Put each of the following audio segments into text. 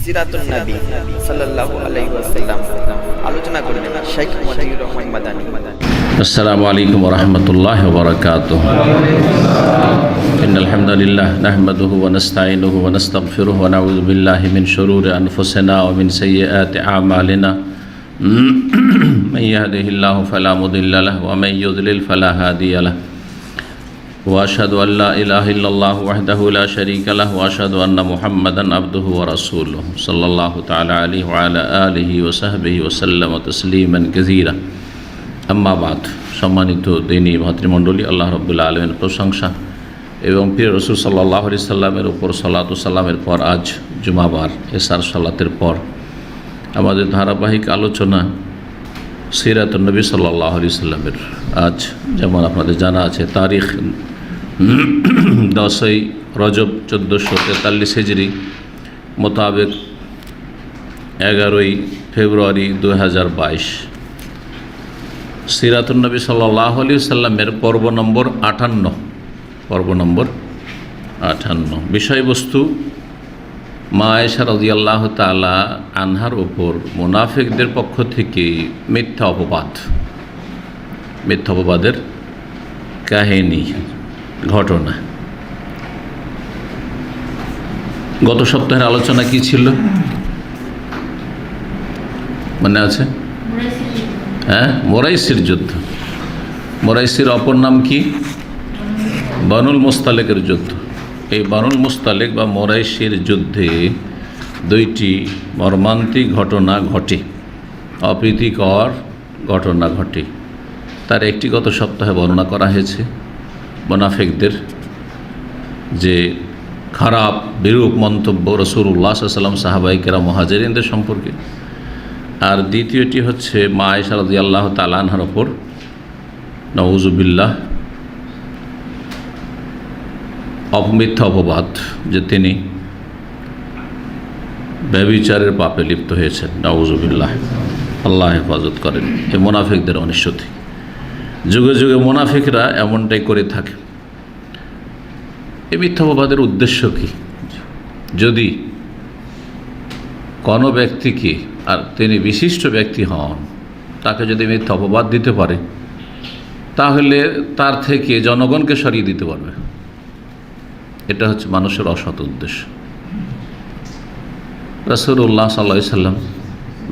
সিরাতুন নবী সাল্লাল্লাহু আলাইহি ওয়াসাল্লাম আলোচনা করবেন শেখ মতিউর রহমান মাদানী। আসসালামু আলাইকুম ওয়া রাহমাতুল্লাহি ওয়া বারাকাতুহু। ইন্নাল হামদালিল্লাহ নাহমাদুহু ওয়া নাস্তাঈনুহু ওয়া নাস্তাগফিরুহু ওয়া নাউযু বিল্লাহি মিন শুরুরি আনফুসিনা ওয়া মিন সাইয়্যাতি আ'মালিনা। মান ইয়াহদিহিল্লাহু ফালা মুদিল্লা লাহু ওয়া মান ইউদ্লিল ফালা হাদিয়া লাহু। ওয়া আশহাদু আল লা ইলাহা ইল্লাল্লাহু ওয়াহদাহু লা শারীকা লাহু ওয়া আশহাদু আন্না মুহাম্মাদান আবদুহু ওয়া রাসূলুহু সাল্লাল্লাহু তাআলা আলাইহি ওয়া আলা আলিহি ওয়া সাহবিহি ওয়া সাল্লামা তাসলিমান কাসীরা। আম্মা বাদ। সম্মানিত দিনী ভাতৃমণ্ডলী, আল্লাহ রাব্বুল আলামিনের প্রশংসা এবং প্রিয় রাসূল সাল্লাল্লাহু আলাইহি সাল্লামের উপর সালাত ও সালামের পর আজ জুমাবার এশার সালাতের পর আমাদের ধারাবাহিক আলোচনা সিরাতুন নবী সাল্লাল্লাহু আলাইহি সাল্লামের। আজ যেমন আপনাদের জানা আছে তারিখ 10ই রজব 1443 হিজরি মোতাবেক 11ই ফেব্রুয়ারি 2022। সিরাতুন নবী সাল্লাল্লাহু আলাইহি সাল্লামের পর্ব নম্বর 58। বিষয়বস্তু মা আয়েশা রাদিয়াল্লাহু তাআলা আনহার ওপর মুনাফিকদের পক্ষ থেকে মিথ্যা অপবাদের কাহিনী, ঘটনা। গত সপ্তাহের আলোচনা কি ছিল মনে আছে? মোরাইসির যুদ্ধ। মোরাইসির অপর নাম কি? বানুল মুস্তালিকের যুদ্ধ। এই বানুল মুস্তালিক বা মোরাইসির যুদ্ধে দুইটি মর্মান্তিক ঘটনা ঘটে, অপ্রীতিকর ঘটনা ঘটে। তার একটি গত সপ্তাহে বর্ণনা করা হয়েছে, মুনাফিকদের যে খারাপ বিরূপ মন্তব্য রাসূলুল্লাহ সাল্লাল্লাহু আলাইহি ওয়াসাল্লাম সাহাবায়ে কেরাম মুহাজিরিনদের সম্পর্কে। আর দ্বিতীয়টি হচ্ছে মা আয়েশা রাদিয়াল্লাহু তাআলা আনহার ওপর নাউযুবিল্লাহ মিথ্যা অপবাদ যে তিনি ব্যভিচারের পাপে লিপ্ত হয়েছেন। নাউযুবিল্লাহ, আল্লাহ হেফাজত করেন এই মুনাফিকদের অনিষ্ট থেকে। যুগে যুগে মুনাফিকরা এমনটাই করে থাকে। এই মিথ্যা অপবাদের উদ্দেশ্য কি? যদি কোনো ব্যক্তিকে, আর তিনি বিশিষ্ট ব্যক্তি হন, তাকে যদি মিথ্যা অপবাদ দিতে পারে তাহলে তার থেকে জনগণকে সরিয়ে দিতে পারবে। এটা হচ্ছে মানুষের অসৎ উদ্দেশ্য। রাসূলুল্লাহ সাল্লাল্লাহু আলাইহি ওয়াসাল্লাম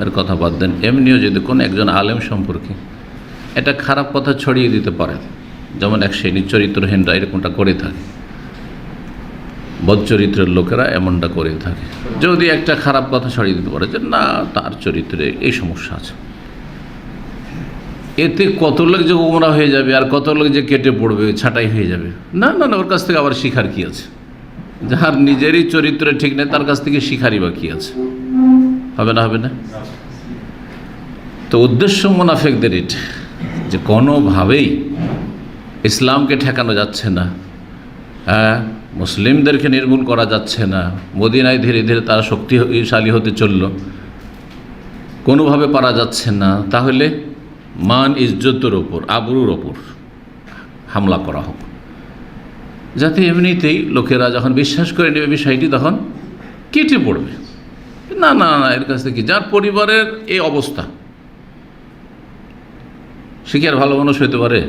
এর কথা বাদ দেন, এমনিও যদি কোনো একজন আলেম সম্পর্কে এটা খারাপ কথা ছড়িয়ে দিতে পারেন, যেমন এক শ্রেণীর চরিত্রহীনরা এরকমটা করে থাকে, বদচরিত্রের লোকেরা এমনটা করে থাকে। যদি একটা খারাপ কথা ছড়িয়ে দিতে পারে যে না, তার চরিত্রে এই সমস্যা আছে, এতে কত লোক যে গোমরা হয়ে যাবে আর কত লোক যে কেটে পড়বে, ছাঁটাই হয়ে যাবে। না না না, ওর কাছ থেকে আবার শিখার কি আছে? যার নিজেরই চরিত্রে ঠিক নেই তার কাছ থেকে শিখারই বা কি আছে? হবে না। তো উদ্দেশ্য মুনাফিকদের এটা যে কোনোভাবেই ইসলামকে ঠেকানো যাচ্ছে না, মুসলিমদেরকে নির্মূল করা যাচ্ছে না, মদিনায় ধীরে ধীরে তারা শক্তিশালী হতে চলল, কোনোভাবে পারা যাচ্ছে না, তাহলে মান ইজ্জতের ওপর, আবরুর ওপর হামলা করা হোক, যাতে এমনিতেই লোকেরা যখন বিশ্বাস করে নেবে বিষয়টি তখন কেটে পড়বে। না না না, এর কাছ থেকে যার পরিবারের এই অবস্থা, সে কি আর ভালো মানুষ হইতে পারে?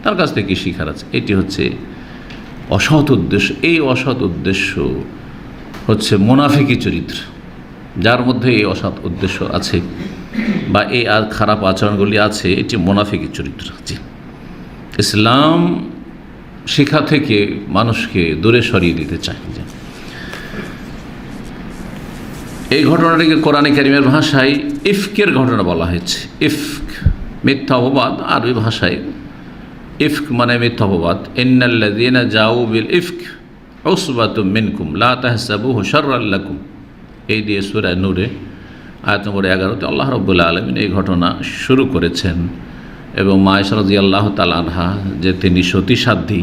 তার কাছ থেকে শিখার আছে। এটি হচ্ছে অসৎ উদ্দেশ্য। এই অসৎ উদ্দেশ্য হচ্ছে মুনাফিকি চরিত্র। যার মধ্যে এই অসৎ উদ্দেশ্য আছে বা এই আর খারাপ আচরণগুলি আছে, এটি মুনাফিকি চরিত্র। জি, ইসলাম শিক্ষা থেকে মানুষকে দূরে সরিয়ে দিতে চায়। এই ঘটনাটিকে কোরআনে কারিমের ভাষায় ইফকের ঘটনা বলা হয়েছে। ইফক মিথ্যা অপবাদ, আরবি ভাষায় ইফক মানে মিথ্যা অপবাদ। ইন্নাল্লাযীনা জাউ বিল ইফক উসবাতুম মিনকুম লা তাহসাবুহু শাররাল লাকুম, এই দিয়ে সূরা নূরে আয়াত নম্বর 11-তে আল্লাহ রাব্বুল আলামিন এই ঘটনা শুরু করেছেন। এবং মা আয়েশা রাদিয়াল্লাহু তাআলা আনহা যে তিনি সতীসাধ্যী,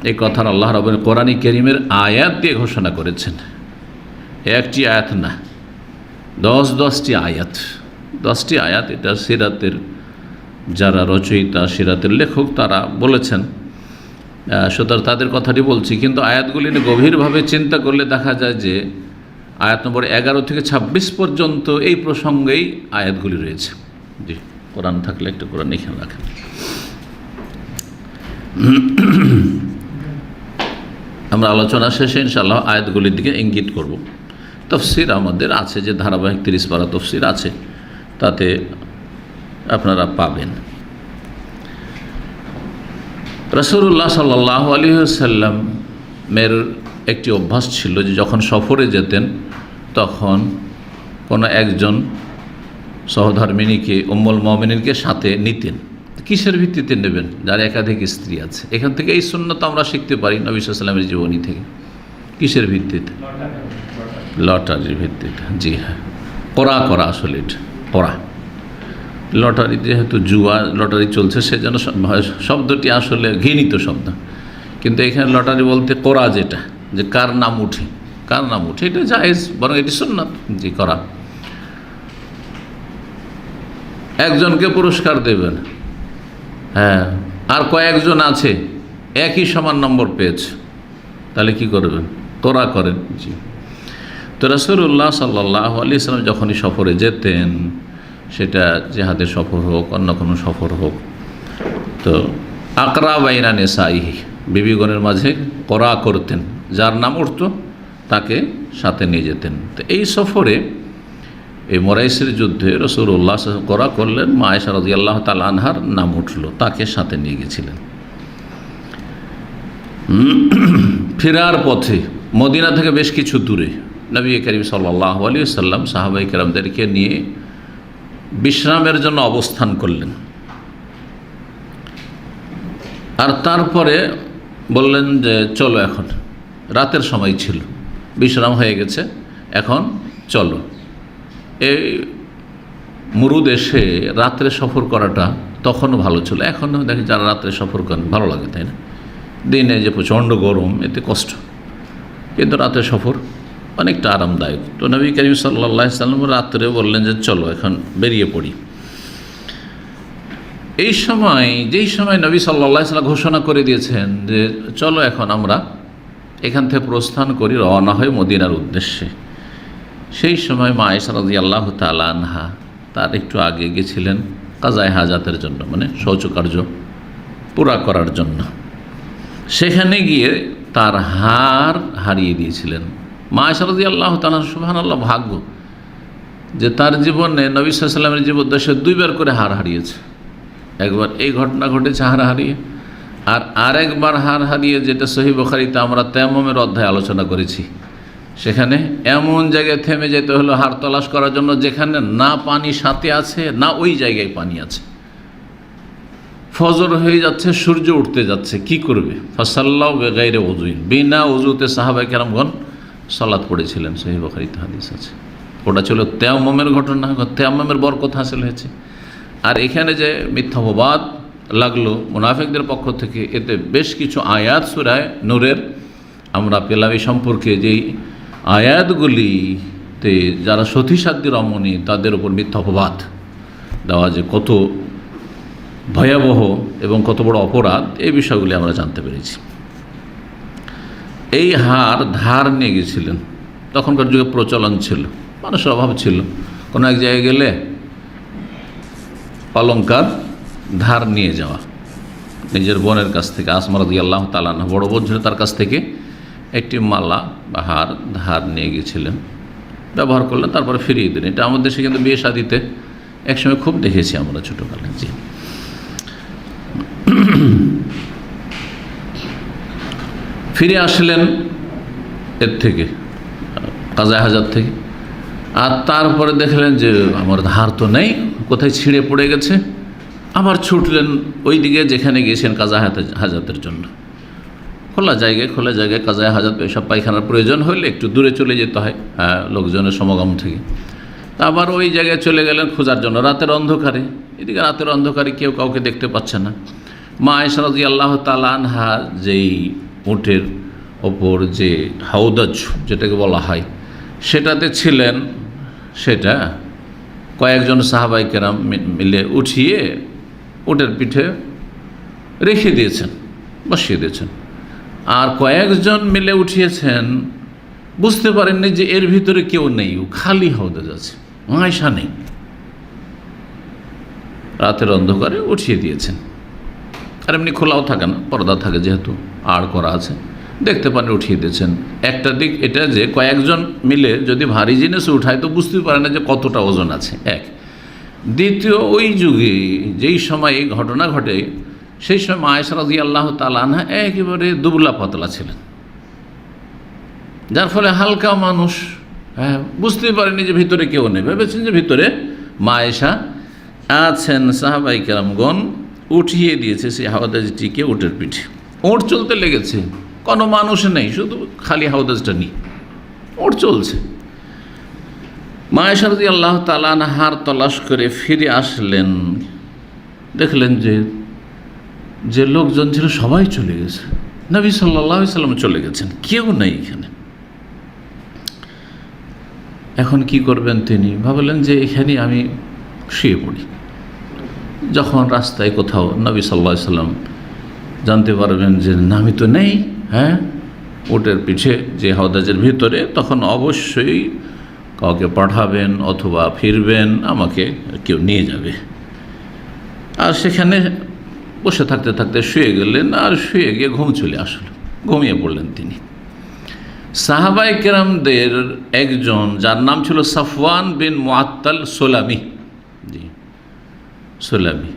এই কথার আল্লাহ রাব্বুল কোরআনে কারীমের আয়াত দিয়ে ঘোষণা করেছেন। একটি আয়াত না, 10টি আয়াত। 10টি আয়াত। এটা সিরাতের যারা রচয়িতা, সিরাতের লেখক, তারা বলেছেন। সুতরাং তাদের কথাটি বলছি, কিন্তু আয়াতগুলি নিয়ে গভীরভাবে চিন্তা করলে দেখা যায় যে আয়াত নম্বর 11 থেকে 26 পর্যন্ত এই প্রসঙ্গেই আয়াতগুলি রয়েছে। জি, কোরআন থাকলে একটু কোরআন এখানে রাখেন। আমরা আলোচনা শেষে ইনশাআল্লাহ আয়াতগুলির দিকে ইঙ্গিত করব। তফসির আমাদের আছে, যে ধারাবাহিক 30 পারা তফসির আছে, তাতে আপনারা পাবেন। রাসূলুল্লাহ সাল্লাল্লাহু আলাইহি ওয়াসাল্লামের একটি অভ্যাস ছিল যে যখন সফরে যেতেন তখন কোনো একজন সহধর্মিণীকে, উম্মুল মুমিনিনকে সাথে নিতেন। কিসের ভিত্তিতে নেবেন? যার একাধিক স্ত্রী আছে। এখান থেকে এই সুন্নাত আমরা শিখতে পারি নবী সাল্লাল্লাহু আলাইহি ওয়াসাল্লামের জীবনী থেকে। কিসের ভিত্তিতে? লটারির ভিত্তিতে। জি হ্যাঁ, করা আসলে এটা করা। লটারি যেহেতু জুয়া, লটারি চলছে, সেজন্য শব্দটি আসলে ঘৃণিত শব্দ, কিন্তু এখানে লটারি বলতে করা, যেটা যে কার নাম উঠে, এটা জায়েজ, বরং এটি সুন্নাত। জি, করা। একজনকে পুরস্কার দেবেন, হ্যাঁ, আর কয়েকজন আছে একই সমান নম্বর পেয়েছে, তাহলে কি করবেন? করা করেন। জি। তো রাসূলুল্লাহ সাল্লাল্লাহু আলাইহি ওয়াসাল্লাম যখনই সফরে যেতেন, সেটা জিহাদের সফর হোক, অন্য কোনো সফর হোক, তো আকরা বাইনা নিসাইহি, বিবিগণের মাঝে করা করতেন, যার নাম উঠত তাকে সাথে নিয়ে যেতেন। তো এই সফরে, এই মরাইসের যুদ্ধে রাসূলুল্লাহ করা করলেন, মা আয়েশা রাদিয়াল্লাহু তাআলা আনহার নাম উঠল, তাকে সাথে নিয়ে গেছিলেন। ফেরার পথে মদিনা থেকে বেশ কিছু দূরে নবী করিম সাল্লাল্লাহু আলাইহি ওয়াসাল্লাম সাহাবায়ে কেরামদেরকে নিয়ে বিশ্রামের জন্য অবস্থান করলেন। আর তারপরে বললেন যে চলো, এখন রাতের সময় ছিল, বিশ্রাম হয়ে গেছে, এখন চলো। এই মরু দেশে রাত্রে সফর করাটা তখনও ভালো ছিল, এখনও দেখি যারা রাত্রে সফর করেন ভালো লাগে, তাই না? দিনে যে প্রচণ্ড গরম, এতে কষ্ট, কিন্তু রাতের সফর অনেকটা আরামদায়ক। তো নবী করিম সাল্লাল্লাহু আলাইহি ওয়াসাল্লাম রাত্রে বললেন যে চলো, এখন বেরিয়ে পড়ি। যেই সময় নবী সাল্লাল্লাহু আলাইহি ওয়াসাল্লাম ঘোষণা করে দিয়েছেন যে চলো এখন আমরা এখান থেকে প্রস্থান করি, রওনা হই মদিনার উদ্দেশ্যে, সেই সময় মা আয়েশা রাদিয়াল্লাহু তাআলা আনহা তার একটু আগে গেছিলেন কাজায়ে হাজাতের জন্য, মানে শৌচকার্য পুরা করার জন্য। সেখানে গিয়ে তার হার হারিয়ে দিয়েছিলেন। মা আয়েশা রাদিয়াল্লাহু তাআলা, সুবহানাল্লাহ, ভাগ্য যে তার জীবনে নবী সাল্লাল্লাহু আলাইহি ওয়াসাল্লামের জীবদ্দশায় 2 বার করে হার হারিয়েছে। একবার এই ঘটনা ঘটেছে হার হারিয়ে, আর আরেকবার হার হারিয়ে, যেটা সহিহ বুখারীতে আমরা তায়াম্মুমের অধ্যায়ে আলোচনা করেছি। সেখানে এমন জায়গায় থেমে যেতে হলো হার তলাশ করার জন্য যেখানে না পানি সাথে আছে, না ওই জায়গায় পানি আছে। ফজর হয়ে যাচ্ছে, সূর্য উঠতে যাচ্ছে, কি করবে? ফাসাল্লাউ বিগাইরি ওযুইন, বিনা ওযুতে সাহাবায়ে কেরামগণ সালাত পড়েছিলেন। সহিহ বুখারীতে হাদিস আছে। ওটা ছিল তায়াম্মুমের ঘটনা, তায়াম্মুমের বরকত হাসিল হয়েছে। আর এখানে যে মিথ্যাবাদ লাগলো মুনাফিকদের পক্ষ থেকে, এতে বেশ কিছু আয়াত সূরা নূরের আমরা পেলাম এই সম্পর্কে, যেই আয়াতগুলিতে যারা সতীসাধ্যী রমণী তাদের উপর মিথ্যা অপবাদ দেওয়া যে কত ভয়াবহ এবং কত বড় অপরাধ, এই বিষয়গুলি আমরা জানতে পেরেছি। এই হার ধার নিয়ে গেছিলেন, তখনকার যুগে প্রচলন ছিল, মানুষের অভাব ছিল, কোনো এক জায়গায় গেলে অলংকার ধার নিয়ে যাওয়া, নিজের বোনের কাছ থেকে, আসমা রাদিয়াল্লাহু তাআলা আনহা বড় বোন ছিল, তার কাছ থেকে একটি মালা বা হার ধার নিয়ে গিয়েছিলেন, ব্যবহার করলেন, তারপরে ফিরিয়ে দিলেন। এটা আমাদের দেশে কিন্তু বিয়ে শাদিতে একসময় খুব দেখেছি আমরা ছোটোকালে। জি, ফিরে আসলেন এর থেকে, কাজায়ে হাজাত থেকে, আর তারপরে দেখলেন যে আমার ধার তো নেই, কোথায় ছিঁড়ে পড়ে গেছে। আবার ছুটলেন ওই দিকে যেখানে গিয়েছেন কাজায়ে হাজাতের জন্য। খোলা জায়গায় কাজায়ে হাজাত, পেশাব পায়খানার প্রয়োজন হলে একটু দূরে চলে যেতে হয় লোকজনের সমাগম থেকে। তা আবার ওই জায়গায় চলে গেলেন খোঁজার জন্য রাতের অন্ধকারে। এদিকে রাতের অন্ধকারে কেউ কাউকে দেখতে পাচ্ছে না। মা আয়েশা রাদিয়াল্লাহু তাআলা আনহা যেই উটের ওপর যে হাউদাজ যেটাকে বলা হয় সেটাতে ছিলেন, সেটা কয়েকজন সাহাবায়ে কেরাম মিলে উঠিয়ে উটের পিঠে রেখে দিয়েছেন, বসিয়ে দিয়েছেন। আর কয়েকজন মিলে উঠিয়েছেন বুঝতে পারেননি যে এর ভিতরে কেউ নেই, খালি হাউদে যাচ্ছে, আয়েশা নেই। রাতের অন্ধকারে উঠিয়ে দিয়েছেন, আর এমনি খোলাও থাকে না, পর্দা থাকে যেহেতু, আড় করা আছে, দেখতে পান উঠিয়ে দিয়েছেন। একটা দিক এটা যে কয়েকজন মিলে যদি ভারী জিনিস উঠায় তো বুঝতে পারে না যে কতটা ওজন আছে, এক। দ্বিতীয়, ওই যুগে যেই সময় এই ঘটনা ঘটে সেই সময় আয়েশা রাদিয়াল্লাহু তাআলা আনহা একেবারে দুবলা পাতলা ছিলেন, যার ফলে হালকা মানুষ বুঝতেই পারেনি যে ভিতরে কেউ নেই, ভেবেছেন যে ভিতরে মা আয়েশা আছেন। সাহাবাই কেরামগণ উঠিয়ে দিয়েছে সেই হাওদাজটিকে উটের পিঠে। ওট চলতে লেগেছে, কোনো মানুষ নেই, শুধু খালি হাওদাজটা নিয়ে ওট চলছে। মা আয়েশা রাদিয়াল্লাহু তাআলা আনহার তলাশ করে ফিরে আসলেন, দেখলেন যে লোকজন ছিল সবাই চলে গেছে, নবী সাল্লাল্লাহু আলাইহি সাল্লাম চলে গেছেন, কেউ নেই এখানে। এখন কি করবেন তিনি? ভাবলেন যে এখানে আমি শুয়ে পড়ি, যখন রাস্তায় কোথাও নবী সাল্লাল্লাহু আলাইহি সাল্লাম জানতে পারবেন যে আমি তো নেই, ওটের পিঠে যে হাওদাজের ভিতরে, তখন অবশ্যই কাউকে পাঠাবেন অথবা ফিরবেন, আমাকে কেউ নিয়ে যাবে। আর সেখানে বসে থাকতে থাকতে শুয়ে গেলেন, আর শুয়ে গিয়ে ঘুম চলে আসলো, ঘুমিয়ে পড়লেন তিনি। সাহাবায়ে কেরামদের একজন, যার নাম ছিল সাফওয়ান বিন মুআত্তাল সুলামি, সুলামি,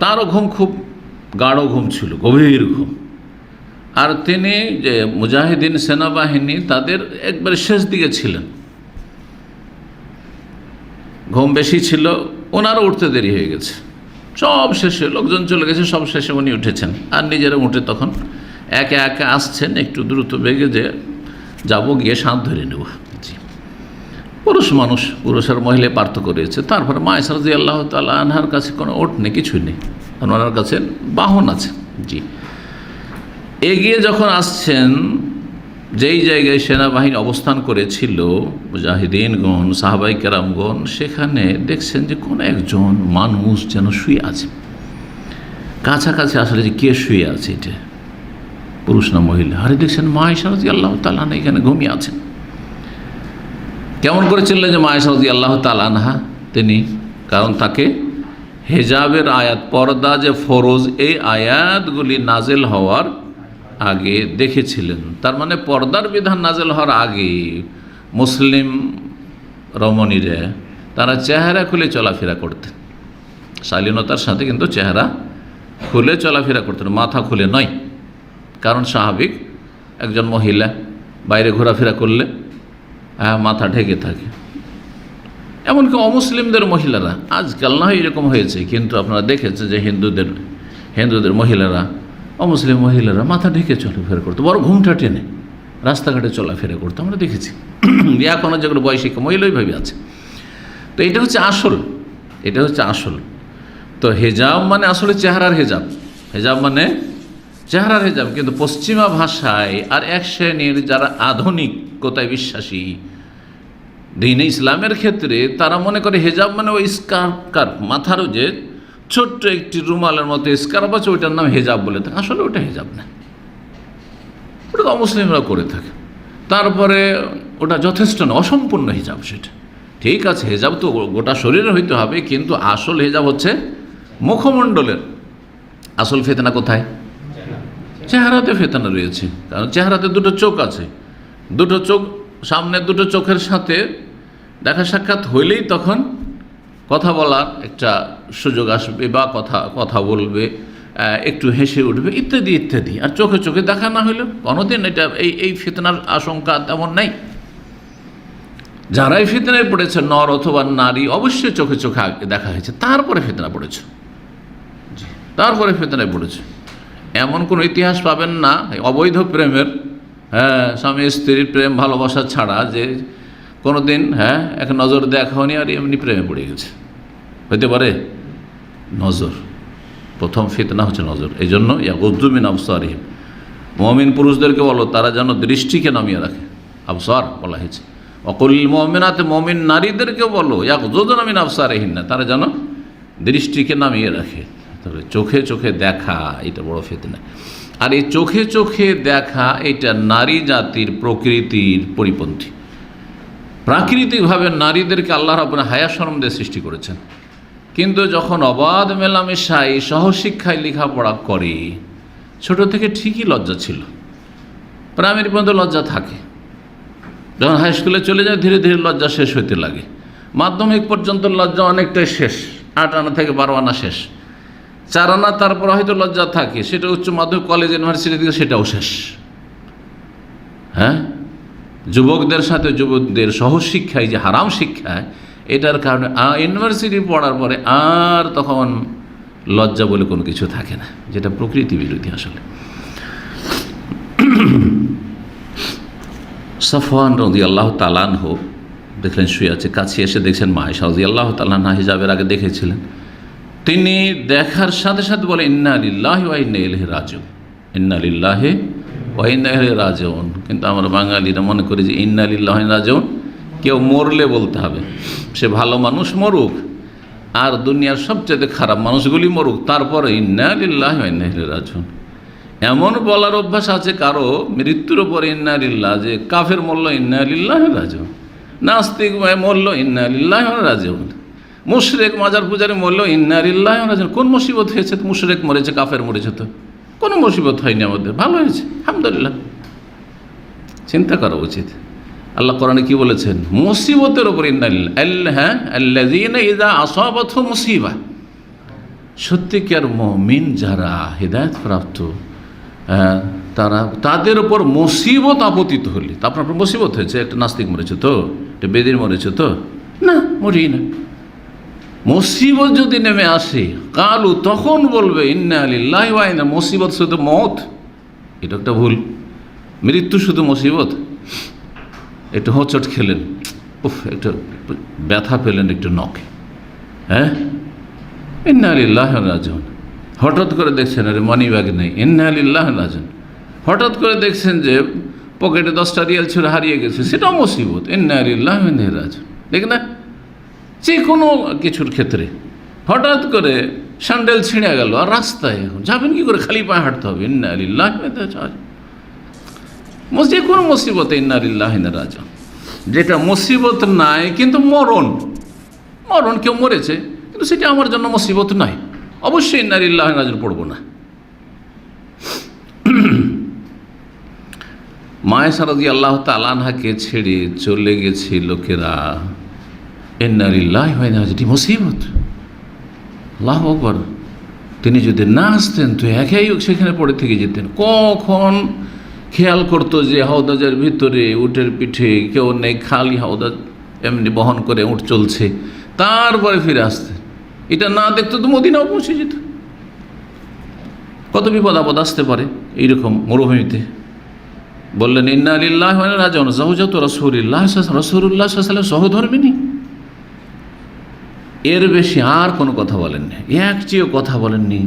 তারও ঘুম খুব গাঢ় ঘুম ছিল, গভীর ঘুম। আর তিনি যে মুজাহিদিন সেনাবাহিনী তাদের একবারে শেষ দিকে ছিলেন, ঘুম বেশি ছিল, ওনারও উঠতে দেরি হয়ে গেছে, সব শেষে লোকজন চলে গেছে, সব শেষে উনি উঠেছেন। আর নিজেরা উঠে তখন একে একে আসছেন, একটু দ্রুত বেগে যে যাব, গিয়ে সাঁত ধরে নেব। জি, পুরুষ মানুষ, পুরুষ আর মহিলায় পার্থক্য রয়েছে। তারপরে মা আয়েশা রাদিয়াল্লাহু তাআলা আনহার কাছে কোনো ওট নেই, কিছুই নেই, ওনার কাছে বাহন আছে। জি, এগিয়ে যখন আসছেন, যেই জায়গায় সেনাবাহিনী অবস্থান করেছিল, মুজাহিদিনগণ, সাহাবায়ে কেরামগণ, সেখানে দেখছেন যে কোনো একজন মানুষ যেন শুয়ে আছে। কাছাকাছি আসলে যে কে শুয়ে আছে, এটা পুরুষ না মহিলা? আরে দেখছেন মা আয়েশা রাদিয়াল্লাহু তাআলা আনহা এখানে ঘুমিয়ে আছেন। কেমন করে চিনলেন যে মা আয়েশা রাদিয়াল্লাহু তাআলা আনহা? তিনি, কারণ তাকে হেজাবের আয়াত, পর্দা যে ফরজ, এই আয়াতগুলি নাজেল হওয়ার আগে দেখেছিলেন। তার মানে পর্দার বিধান নাজেল হওয়ার আগে মুসলিম রমণীরা তারা চেহারা খুলে চলাফেরা করতেন, শালীনতার সাথে, কিন্তু চেহারা খুলে চলাফেরা করতেন, মাথা খুলে নয়। কারণ স্বাভাবিক একজন মহিলা বাইরে ঘোরাফেরা করলে মাথা ঢেকে থাকে। এমনকি অমুসলিমদের মহিলারা, আজকাল না এরকম হয়েছে, কিন্তু আপনারা দেখেছেন যে হিন্দুদের মহিলারা, অমুসলিম মহিলারা মাথা ঢেকে চলাফেরা করতো, বড় ঘুমটা টেনে রাস্তাঘাটে চলাফেরা করতো, আমরা দেখেছি। এখনও যেগুলো বয়সিক মহিলা ওইভাবে আছে। তো এটা হচ্ছে আসল, এটা হচ্ছে আসল। তো হেজাব মানে আসলে চেহারার হেজাব, হেজাব মানে চেহারার হেজাব। কিন্তু পশ্চিমা ভাষায় আর এক শ্রেণীর যারা আধুনিকতায় বিশ্বাসী, দ্বীনে ইসলামের ক্ষেত্রে, তারা মনে করে হেজাব মানে ওই স্কার্ফ, মাথারও যে ছোট্ট একটি রুমালের মতো স্কার্ফ আছে, ওইটার নাম হেজাব বলে থাকে। আসলে ওটা হেজাব না, ওটা তো অমুসলিমরা করে থাকে। তারপরে ওটা যথেষ্ট না, অসম্পূর্ণ হিজাব সেটা। ঠিক আছে, হেজাব তো গোটা শরীরে হইতে হবে, কিন্তু আসল হেজাব হচ্ছে মুখমণ্ডলের। আসল ফিতনা কোথায়? চেহারাতে ফিতনা রয়েছে। কারণ চেহারাতে দুটো চোখ আছে, দুটো চোখ, সামনে দুটো চোখের সাথে দেখা সাক্ষাৎ হইলেই তখন কথা বলার একটা সুযোগ আসবে, বা কথা বলবে, একটু হেসে উঠবে, ইত্যাদি ইত্যাদি। আর চোখে চোখে দেখা না হইলে কোনোদিন এটা এই ফিতনার আশঙ্কা তেমন নাই। যারাই ফিতনায় পড়েছে, নর অথবা নারী, অবশ্যই চোখে চোখে আগে দেখা হয়েছে, তারপরে ফিতনা পড়েছে, তারপরে ফিতনায় পড়েছে। এমন কোনো ইতিহাস পাবেন না অবৈধ প্রেমের, স্বামী স্ত্রীর প্রেম ভালোবাসা ছাড়া, যে কোনো দিন এক নজর দেখা হয়নি আর এমনি প্রেমে পড়ে গেছে। হইতে পারে? নজর, প্রথম ফিতনা হচ্ছে নজর। এই জন্য ইয়াগুদ্দু মিন আবসারিহিম, মুমিন পুরুষদেরকে বলো তারা যেন দৃষ্টিকে নামিয়ে রাখে, আবসার বলা হয়েছে। অকুল মুমিনাত, মুমিন নারীদেরকে বলো ইয়াগুদ্দুনা মিন আবসারিহিন্না, তারা যেন দৃষ্টিকে নামিয়ে রাখে। তবে চোখে চোখে দেখা, এটা বড় ফিতনা। আর এই চোখে চোখে দেখা এটা নারী জাতির প্রকৃতির পরিপন্থী। প্রাকৃতিকভাবে নারীদেরকে আল্লাহ রাব্বুল হায়া শরম দিয়ে সৃষ্টি করেছেন, কিন্তু যখন অবাধ মেলামেশায় সহশিক্ষায় লেখাপড়া করে, ছোট থেকে ঠিকই লজ্জা ছিল, প্রাইমারি পর্যন্ত লজ্জা থাকে, যখন হাই স্কুলে চলে যায় ধীরে ধীরে লজ্জা শেষ হইতে লাগে, মাধ্যমিক পর্যন্ত লজ্জা অনেকটাই শেষ, 8 আনা থেকে 12 আনা শেষ, 4 আনা তারপর হয়তো লজ্জা থাকে, সেটা উচ্চ মাধ্যমিক কলেজ ইউনিভার্সিটি থেকে সেটাও শেষ। হ্যাঁ, যুবকদের সাথে যুবকদের সহশিক্ষায় যে হারাম শিক্ষায়, এটার কারণে ইউনিভার্সিটি পড়ার পরে আর তখন লজ্জা বলে কোনো কিছু থাকে না, যেটা প্রকৃতি বিরোধী। আসলে সাফওয়ান রাদিয়াল্লাহু তাআলা আনহু দেখলেন শুয়ে আছে, কাছে এসে দেখছেন মা আয়েশা রাদিয়াল্লাহু তাআলা আনহা হিজাবের আগে দেখেছিলেন। তিনি দেখার সাথে সাথে বলে ইন্না লিল্লাহি ওয়া ইন্না ইলাইহি রাজিউন, ইন্না লিল্লাহি ওয়া ইন্না ইলাইহি রাজিউন। কিন্তু আমরা বাঙালিরা মনে করি যে ইন্না লিল্লাহি ওয়া ইন্না রাজিউন কেউ মরলে বলতে হবে, সে ভালো মানুষ মরুক আর দুনিয়ার সবচেয়ে খারাপ মানুষগুলি মরুক, তারপরে ইন্না লিল্লাহি ওয়া ইন্না ইলাইহি রাজিউন। এমন বলার অভ্যাস আছে কারো মৃত্যুর উপরে ইন্না লিল্লাহ, যে কাফের মরল ইন্না লিল্লাহি ওয়া রাজিউন, নাস্তিক মরল ইন্না লিল্লাহি ওয়া রাজিউন, মুশরিক মাজার পূজারী মরল ইন্না লিল্লাহি ওয়া রাজিউন। কোন মুসিবত হয়েছে? মুশরিক মরেছে, কাফের মরেছে, তো কোনো মুসিবত হয়নি, আমাদের ভালো হয়েছে আলহামদুলিল্লাহ। চিন্তা করা উচিত। আল্লাহ কোরআনে কি বলেছেন? মুসিবতের উপর ইন্না লিল্লাহ, হ্যাঁ, আল্লাযীনা ইযা আসাবাতহুম মুসিবা, সত্যিকার মুমিন যারা হিদায়াত প্রাপ্ত, তারা তাদের উপর মুসিবত আপতিত হলে, তা আপনার মুসিবত হয়েছে, একটা নাস্তিক মরেছে তো, একটা বেদির মরেছে তো, না মরি না, মুসিবত যদি নেমে আসে কালু, তখন বলবে ইন্না লিল্লাহি ওয়া ইন্না, মুসিবত শুধু মত, এটা একটা ভুল, মৃত্যু শুধু মুসিবত। একটু হোঁচট খেলেন, উফ, একটু ব্যথা পেলেন একটু নখে, হ্যাঁ, ইন্না লিল্লাহি ওয়া ইন্না রাজিউন। হঠাৎ করে দেখছেন আরে মানি ব্যাগ নেই, ইন্না লিল্লাহি ওয়া ইন্না রাজিউন। হঠাৎ করে দেখছেন যে পকেটে 10টা রিয়াল ছিল, হারিয়ে গেছে, সেটাও মুসিবত, ইন্না লিল্লাহি ওয়া ইন্না ইলাইহি রাজিউন। দেখ না, যে কোনো কিছুর ক্ষেত্রে হঠাৎ করে স্যান্ডেল ছিঁড়ে গেল আর রাস্তায় এখন যাবেন কি করে, খালি পায়ে হাঁটতে হবে, ইন্না লিল্লাহি ওয়া ইন্না ইলাইহি রাজিউন। যে কোনো মুসিবতে ইন্না লিল্লাহি ওয়া ইন্না ইলাইহি রাজিউন। যেটা মুসিবত নাই কিন্তু মরণ, কেউ মরেছে কিন্তু সেটা আমার জন্য মুসিবত নাই, অবশ্যই ইন্না লিল্লাহি ওয়া ইন্না ইলাইহি রাজিউন পড়ব না। মা আয়েশা রাদিয়াল্লাহু তাআলা আনহাকে ছেড়ে চলে গেছে লোকেরা, ইন্না লিল্লাহি ওয়া ইন্না ইলাইহি রাজিউন, মুসিবত। আল্লাহু আকবার। তিনি যদি না আসতেন তো একাই সেখানে পড়ে থেকে যেতেন। কখন খেয়াল করতো যে হাওদাজের ভিতরে উটের পিঠে কেউ নেই, খালি হাওদাজ এমনি বহন করে উট চলছে, তারপরে ফিরে আসতেন। এটা না দেখতো তো মদিনাও পৌঁছে যেত। কত বিপদ আপদ আসতে পারে এইরকম মরুভূমিতে। বললেন ইন্না লিল্লাহি ওয়া ইন্না ইলাইহি রাজিউন, যাওজাতু রাসূলিল্লাহ রাসূলুল্লাহ সাল্লাল্লাহু আলাইহি ওয়াসাল্লাম সহধর্মিনী। এর বেশি আর কোনো কথা বলেননি, একটিও কথা বলেননি।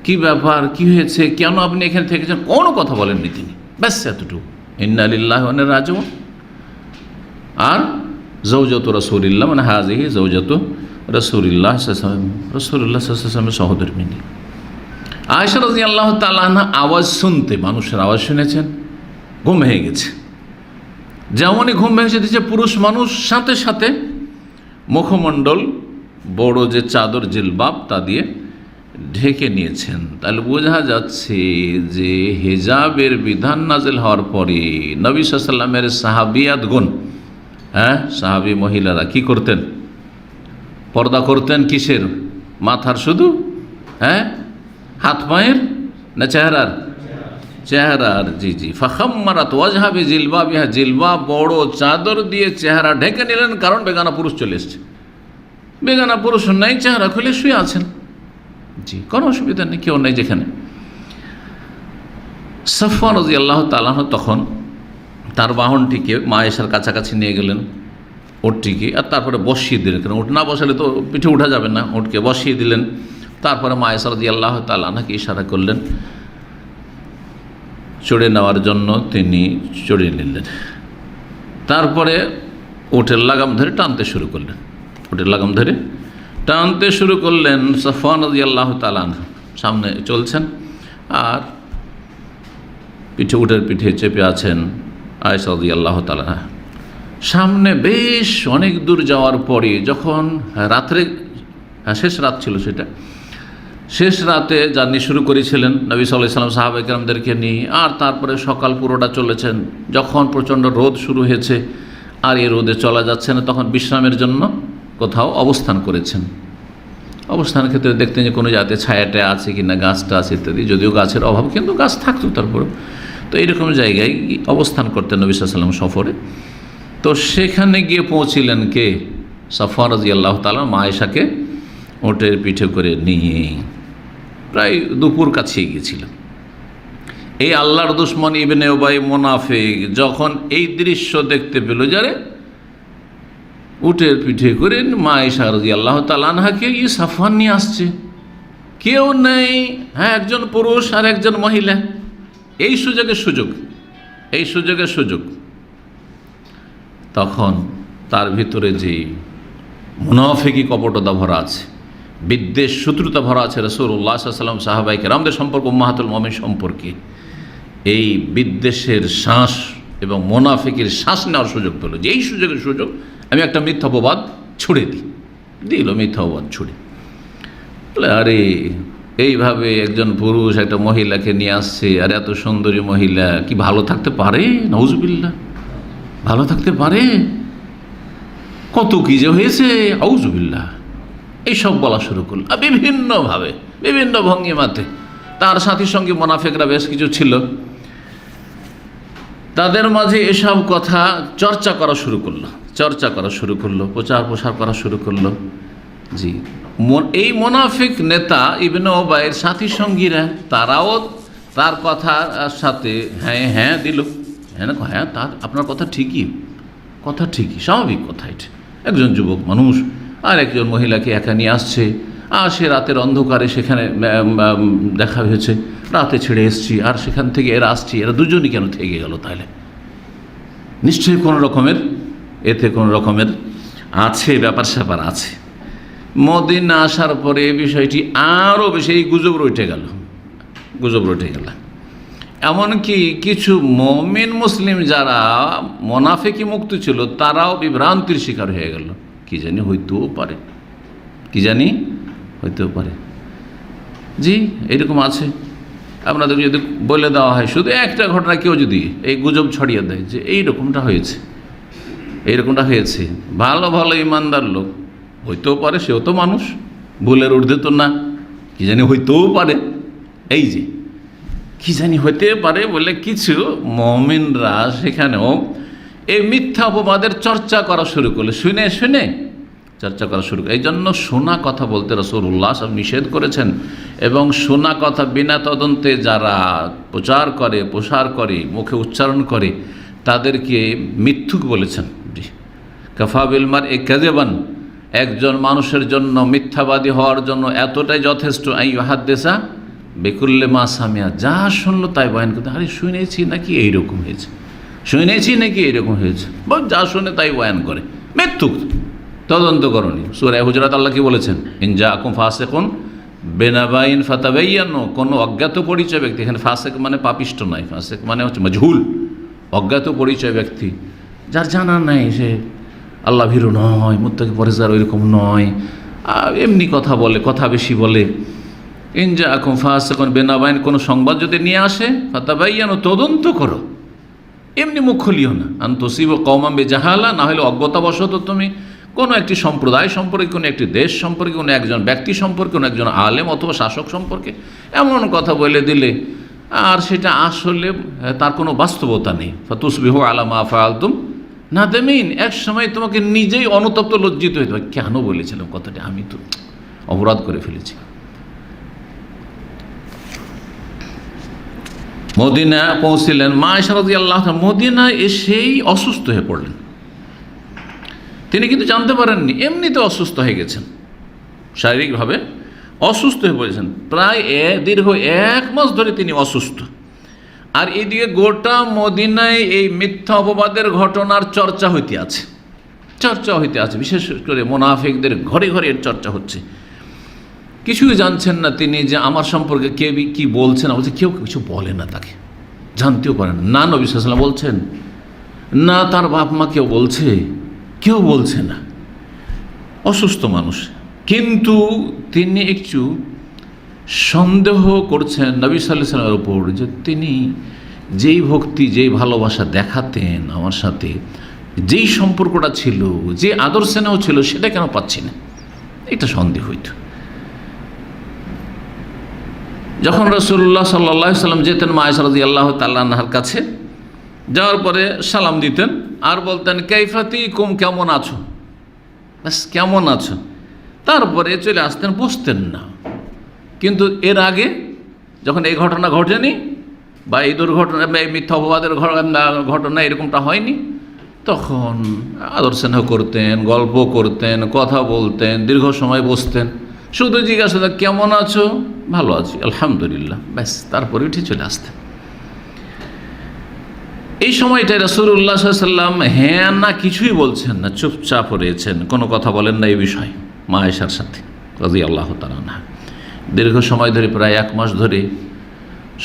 কি ব্যাপার, কি হয়েছে, কেন আপনি এখানে থেকেছেন, কোনো কথা বলেননি তিনি, ব্যাস এতটুকু, ইন্না লিল্লাহি ওয়া ইন্না ইলাইহি রাজিউন। আর যাওজাতু রাসূলিল্লাহ, মানে হাযিহি যাওজাতু রাসূলিল্লাহ রাসূলুল্লাহ সাল্লাল্লাহু আলাইহি ওয়াসাল্লামের সহধর্মিনী। আয়েশা রাদিয়াল্লাহু তাআলা আনহা আওয়াজ শুনতে, মানুষের আওয়াজ শুনেছেন, ঘুম ভেঙে গেছে। যেমনই ঘুম ভেঙে যেতেছে, পুরুষ মানুষ সাথে সাথে মুখমণ্ডল, বড় যে চাদর জিলবাব তা দিয়ে ঢেকে নিয়েছেন। তাহলে বোঝা যাচ্ছে যে হিজাবের বিধান নাজিল হওয়ার পরে নবী সাল্লাল্লাহু আলাইহি ওয়াসাল্লামের সাহাবিয়াতগণ, হ্যাঁ, সাহাবী মহিলারা কি করতেন? পর্দা করতেন। কিসের? মাথার শুধু, হ্যাঁ, হাত পায়ের না চেহারার? চেহারার, জি জি। ফাখাম্মারাত ওয়াজহা বিজিলবাবিহা, জিলবাব বড় চাদর দিয়ে চেহারা ঢেকে নিলেন, কারণ বেগানা পুরুষ চলে এসছে। বেগানা পুরুষ নাই, চেহারা খুলে শুয়ে আছেন, জি, কোনো অসুবিধা নেই, কেউ নেই যেখানে। সাফওয়ান রাদিয়াল্লাহু তাআলা তখন তার বাহনটিকে মা আয়েশার কাছাকাছি নিয়ে গেলেন, উটটিকে, আর তারপরে বসিয়ে দিলেন, কারণ উট না বসালে তো পিঠে উঠা যাবে না, উটকে বসিয়ে দিলেন। তারপরে মা আয়েশা রাদিয়াল্লাহু তাআলা আনহাকে ইশারা করলেন চড়ে নেওয়ার জন্য, তিনি চড়ে নিলেন। তারপরে উটের লাগাম ধরে টানতে শুরু করলেন, উটের লাগাম ধরে টানতে শুরু করলেন। সাফওয়ান রাদিয়াল্লাহু তাআলা আনহু সামনে চলছেন, আর উটের পিঠে চেপে আছেন আয়েশা রাদিয়াল্লাহু তাআলা। সামনে বেশ অনেক দূর যাওয়ার পরে যখন রাত্রে, শেষ রাত ছিল, সেটা শেষ রাতে জার্নি শুরু করেছিলেন নবী সাল্লাল্লাহু আলাইহি ওয়াসাল্লাম সাহাবায়ে কেরামদেরকে নিয়ে, আর তারপরে সকাল পুরোটা চলেছেন। যখন প্রচণ্ড রোদ শুরু হয়েছে আর এই রোদে চলা যাচ্ছে না, তখন বিশ্রামের জন্য কোথাও অবস্থান করেছেন। অবস্থানের ক্ষেত্রে দেখতেন যে কোনো জায়গাতে ছায়াটা আছে কিনা, গাছটা আছে ইত্যাদি, যদিও গাছের অভাব, কিন্তু গাছ থাকতো তারপরে। তো এইরকম জায়গায় অবস্থান করতেন নবী সাল্লাল্লাহু আলাইহি ওয়াসাল্লাম সফরে। তো সেখানে গিয়ে পৌঁছিলেন কে? সাফওয়ান রাদিয়াল্লাহু তাআলা মা আয়েশাকে উটের পিঠে করে নিয়ে, প্রায় দুপুর কাছিয়ে গিয়েছিলেন। এই আল্লাহর দুশমন ইবনে উবাই মুনাফিক যখন এই দৃশ্য দেখতে পেল, যারে উটের পিঠে করে মা আয়েশা রাদিয়াল্লাহু তাআলা আনহাকে এই সাফওয়ান নিয়ে আসছে, কেউ নেই, হ্যাঁ একজন পুরুষ আর একজন মহিলা, এই সুযোগের সুযোগ। তখন তার ভিতরে যে মুনাফিকি কপটতা ভরা আছে, বিদ্বেষ শত্রুতা ভরা আছে রাসূলুল্লাহ সাল্লাল্লাহু আলাইহি ওয়াসাল্লাম সাহাবায়ে কেরামদের সম্পর্কে, উম্মাহাতুল মুমিনিন সম্পর্কে, এই বিদ্বেষের শ্বাস এবং মুনাফিকের শ্বাস নেওয়ার সুযোগ পেল, যে এই সুযোগ আমি একটা মিথ্যা অপবাদ ছুড়ে দিল মিথ্যা অপবাদ ছুড়ে। আরে এইভাবে একজন পুরুষ একটা মহিলাকে নিয়ে আসছে, আর এত সুন্দরী মহিলা কি ভালো থাকতে পারে? নাউজুবিল্লাহ, ভালো থাকতে পারে? কত কি যে হয়েছে, আউজুবিল্লাহ, এইসব বলা শুরু করল বিভিন্নভাবে, বিভিন্ন ভঙ্গিমাতে। তার সাথী সঙ্গে মুনাফিকরা বেশ কিছু ছিল, তাদের মাঝে এসব কথা চর্চা করা শুরু করলো, প্রচার প্রসার করা শুরু করলো। জি, এই মুনাফিক নেতা ইবনে উবাইয়ের সাথী সঙ্গীরা, তারাও তার কথার সাথে হ্যাঁ দিল, হ্যাঁ তা আপনার কথা ঠিকই, স্বাভাবিক কথা। এটা একজন যুবক মানুষ আর একজন মহিলাকে একা নিয়ে আসছে, আর সে রাতের অন্ধকারে সেখানে দেখা হয়েছে, রাতে ছেড়ে এসছি, আর সেখান থেকে এরা আসছি, এরা দুজনই কেন থেকে গেল? তাহলে নিশ্চয়ই কোনো রকমের আছে, ব্যাপার স্যাপার আছে। মদিনা আসার পরে এই বিষয়টি আরও বেশি এই গুজব রটে গেল। এমনকি কিছু মুমিন মুসলিম যারা মুনাফিকি মুক্ত ছিল, তারাও বিভ্রান্তির শিকার হয়ে গেল। কি জানি হইতেও পারে। জি, এরকম আছে। আপনাদের যদি বলে দেওয়া হয় শুধু একটা ঘটনা, কেউ যদি এই গুজব ছড়িয়ে দেয় যে এইরকমটা হয়েছে, ভালো ইমানদার লোক, হইতেও পারে, সেও তো মানুষ, ভুলের ঊর্ধ্বে তো না, কি জানি হইতেও পারে, এই যে কি জানি হইতে পারে বলে কিছু মুমিনরা সেখানেও এই মিথ্যা অপবাদের চর্চা করা শুরু করলো, শুনে চর্চা করা শুরু করে। এই জন্য শোনা কথা বলতে রাসূলুল্লাহ সব নিষেধ করেছেন, এবং শোনা কথা বিনা তদন্তে যারা প্রসার করে, মুখে উচ্চারণ করে, তাদেরকে মিথ্যুক বলেছেন। কাফা বিল মারই কাযিবান, একজন মানুষের জন্য মিথ্যাবাদী হওয়ার জন্য এতটাই যথেষ্ট, আই ইউহাদ্দিসা বিকুল্লি মা সামিয়া, যা শুনলো তাই বয়ান করতে। আরে শুনেছি নাকি এইরকম হয়েছে, যা শুনে তাই বয়ান করে, মিথ্যুক, তদন্ত করনি। সূরা হুজুরাত আল্লাহ কি বলেছেন? ইন জাআকুম ফাসিকুন বিনাবাইন ফাতাবায়ানু, কোনো অজ্ঞাত পরিচয় ব্যক্তি, এখানে ফাসিক মানে পাপিষ্ট নয়, ফাসিক মানে হচ্ছে মাজহুল, অজ্ঞাত পরিচয় ব্যক্তি, যার জানা নাই, সে আল্লাহ ভীরু নয়, মুত্তাকি পরহেজগার ওইরকম নয়, এমনি কথা বেশি বলে। ইন জাআকুম ফাসিকুন বিনাবাইন, কোনো সংবাদ যদি নিয়ে আসে, ফাতাবায়ানু, তদন্ত করো, এমনি মুখ খুলিও না। আন তুসিবু কওমান বিজাহালা, না হলে অজ্ঞতাবশত তুমি কোনো একটি সম্প্রদায় সম্পর্কে, কোনো একটি দেশ সম্পর্কে, কোনো একজন ব্যক্তি সম্পর্কে, কোনো একজন আলেম অথবা শাসক সম্পর্কে এমন কথা বলে দিলে, আর সেটা আসলে তার কোনো বাস্তবতা নেই। ফাতুসবিহু আলা মা ফাআলতুম নাদিমিন, এক সময় তোমাকে নিজেই অনুতপ্ত, লজ্জিত হইতে হবে, কেন বলেছিলাম কথাটা, আমি তো অপরাধ করে ফেলেছি। মদিনা পৌঁছলেন মা আয়েশা রাদিয়াল্লাহু তাআলা, মদিনায় এসেই অসুস্থ হয়ে পড়লেন। তিনি কিন্তু জানতে পারেননি, এমনিতে অসুস্থ হয়ে গেছেন, শারীরিকভাবে অসুস্থ হয়ে পড়েছেন। প্রায় দীর্ঘ 1 মাস ধরে তিনি অসুস্থ। আর এইদিকে গোটা মদিনায় এই মিথ্যা অপবাদের ঘটনার চর্চা হইতে আছে, বিশেষ করে মুনাফিকদের ঘরে ঘরে এর চর্চা হচ্ছে। কিছুই জানছেন না তিনি যে আমার সম্পর্কে কে কি বলছে না বলছে, কেউ কিছু বলে না তাকে, জানতেও পারেন না। নবী সাল্লাল্লাহু আলাইহি ওয়াসাল্লাম বলছেন না, তার বাপ মা কেউ বলছে, কেউ বলছে না, অসুস্থ মানুষ। কিন্তু তিনি একটু সন্দেহ করছেন নবী সাল্লাল্লাহু আলাইহি ওয়াসাল্লামের উপর, যে তিনি যেই ভক্তি, যেই ভালোবাসা দেখাতেন আমার সাথে, যেই সম্পর্কটা ছিল, যে আদর স্নেহ ছিল, সেটা কেন পাচ্ছি না, এটা সন্দেহ হইত। যখন রাসূলুল্লাহ সাল্লাল্লাহু আলাইহি ওয়াসাল্লাম যেতেন মা আয়েশা রাদিয়াল্লাহু তাআলা আনহার কাছে, যাওয়ার পরে সালাম দিতেন আর বলতেন কাইফাতিকুম, কেমন আছো, ব্যাস কেমন আছো, তারপরে চলে আসতেন, বসতেন না। কিন্তু এর আগে যখন এই ঘটনা ঘটেনি, বা এই দুর্ঘটনা, এই মিথ্যা অপবাদের ঘটনা এরকমটা হয়নি, তখন আদর স্নেহ করতেন, গল্প করতেন, কথা বলতেন, দীর্ঘ সময় বসতেন, শুধু জিজ্ঞাসা কেমন আছো, ভালো আছি আলহামদুলিল্লাহ, ব্যাস, তারপরে উঠে চলে আসতেন। এই সময়টায় রাসূলুল্লাহ সাল্লাল্লাহু আলাইহি ওয়াসাল্লাম হ্যাঁ না কিছুই বলছেন না, চুপচাপ রয়েছেন, কোনো কথা বলেন না এই বিষয়ে মা আয়েশার সাথে রাদিয়াল্লাহু তাআলা আনহা। দীর্ঘ সময় ধরে, প্রায় 1 মাস ধরে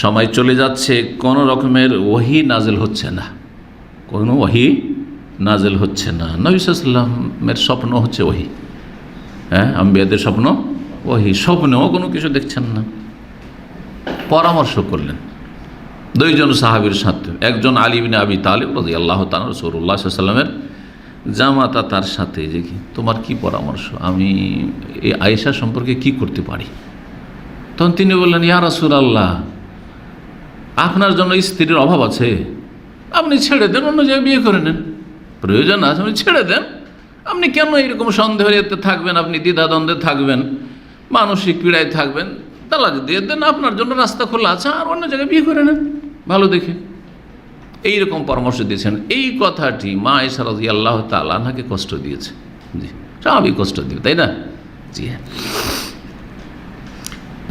সময় চলে যাচ্ছে, কোনো রকমের ওহী নাজিল হচ্ছে না, কোনো ওহী নাজিল হচ্ছে না। নবী সাল্লাল্লাহু আলাইহি ওয়াসাল্লামের স্বপ্ন হচ্ছে ওহী, হ্যাঁ, আম্বিয়াদের স্বপ্ন ওহী, স্বপ্নেও কোনো কিছু দেখছেন না। পরামর্শ করলেন 2 জন সাহাবীর সাথে, একজন আলী ইবনে আবি তালিব রাদিয়াল্লাহু তাআলা রাসূলুল্লাহ সাল্লাল্লাহু আলাইহি ওয়াসাল্লামের জামাতা, তার সাথে যে কি তোমার কি পরামর্শ, আমি এই আয়েশা সম্পর্কে কি করতে পারি? তখন তিনি বললেন ইয়া রাসূলুল্লাহ, আপনার জন্য স্ত্রীর অভাব আছে, আপনি ছেড়ে দেন, অন্য জায়গায় বিয়ে করে নেন, প্রয়োজন আছে আপনি ছেড়ে দেন। আপনি কেন এরকম সন্দেহেতে থাকবেন, আপনি দ্বিধাদ্বন্দ্বে থাকবেন, মানসিক পীড়ায় থাকবেন, তালাক দিয়ে দেন, আপনার জন্য রাস্তা খোলা আছে, আর অন্য জায়গায় বিয়ে করে নেন ভালো দেখে। এইরকম পরামর্শ দিয়েছেন। এই কথাটি মা আয়েশা রাদিয়াল্লাহু তাআলা আনহাকে কষ্ট দিয়েছে, জি, স্বাভাবিক কষ্ট দিবে, তাই না? জি হ্যাঁ।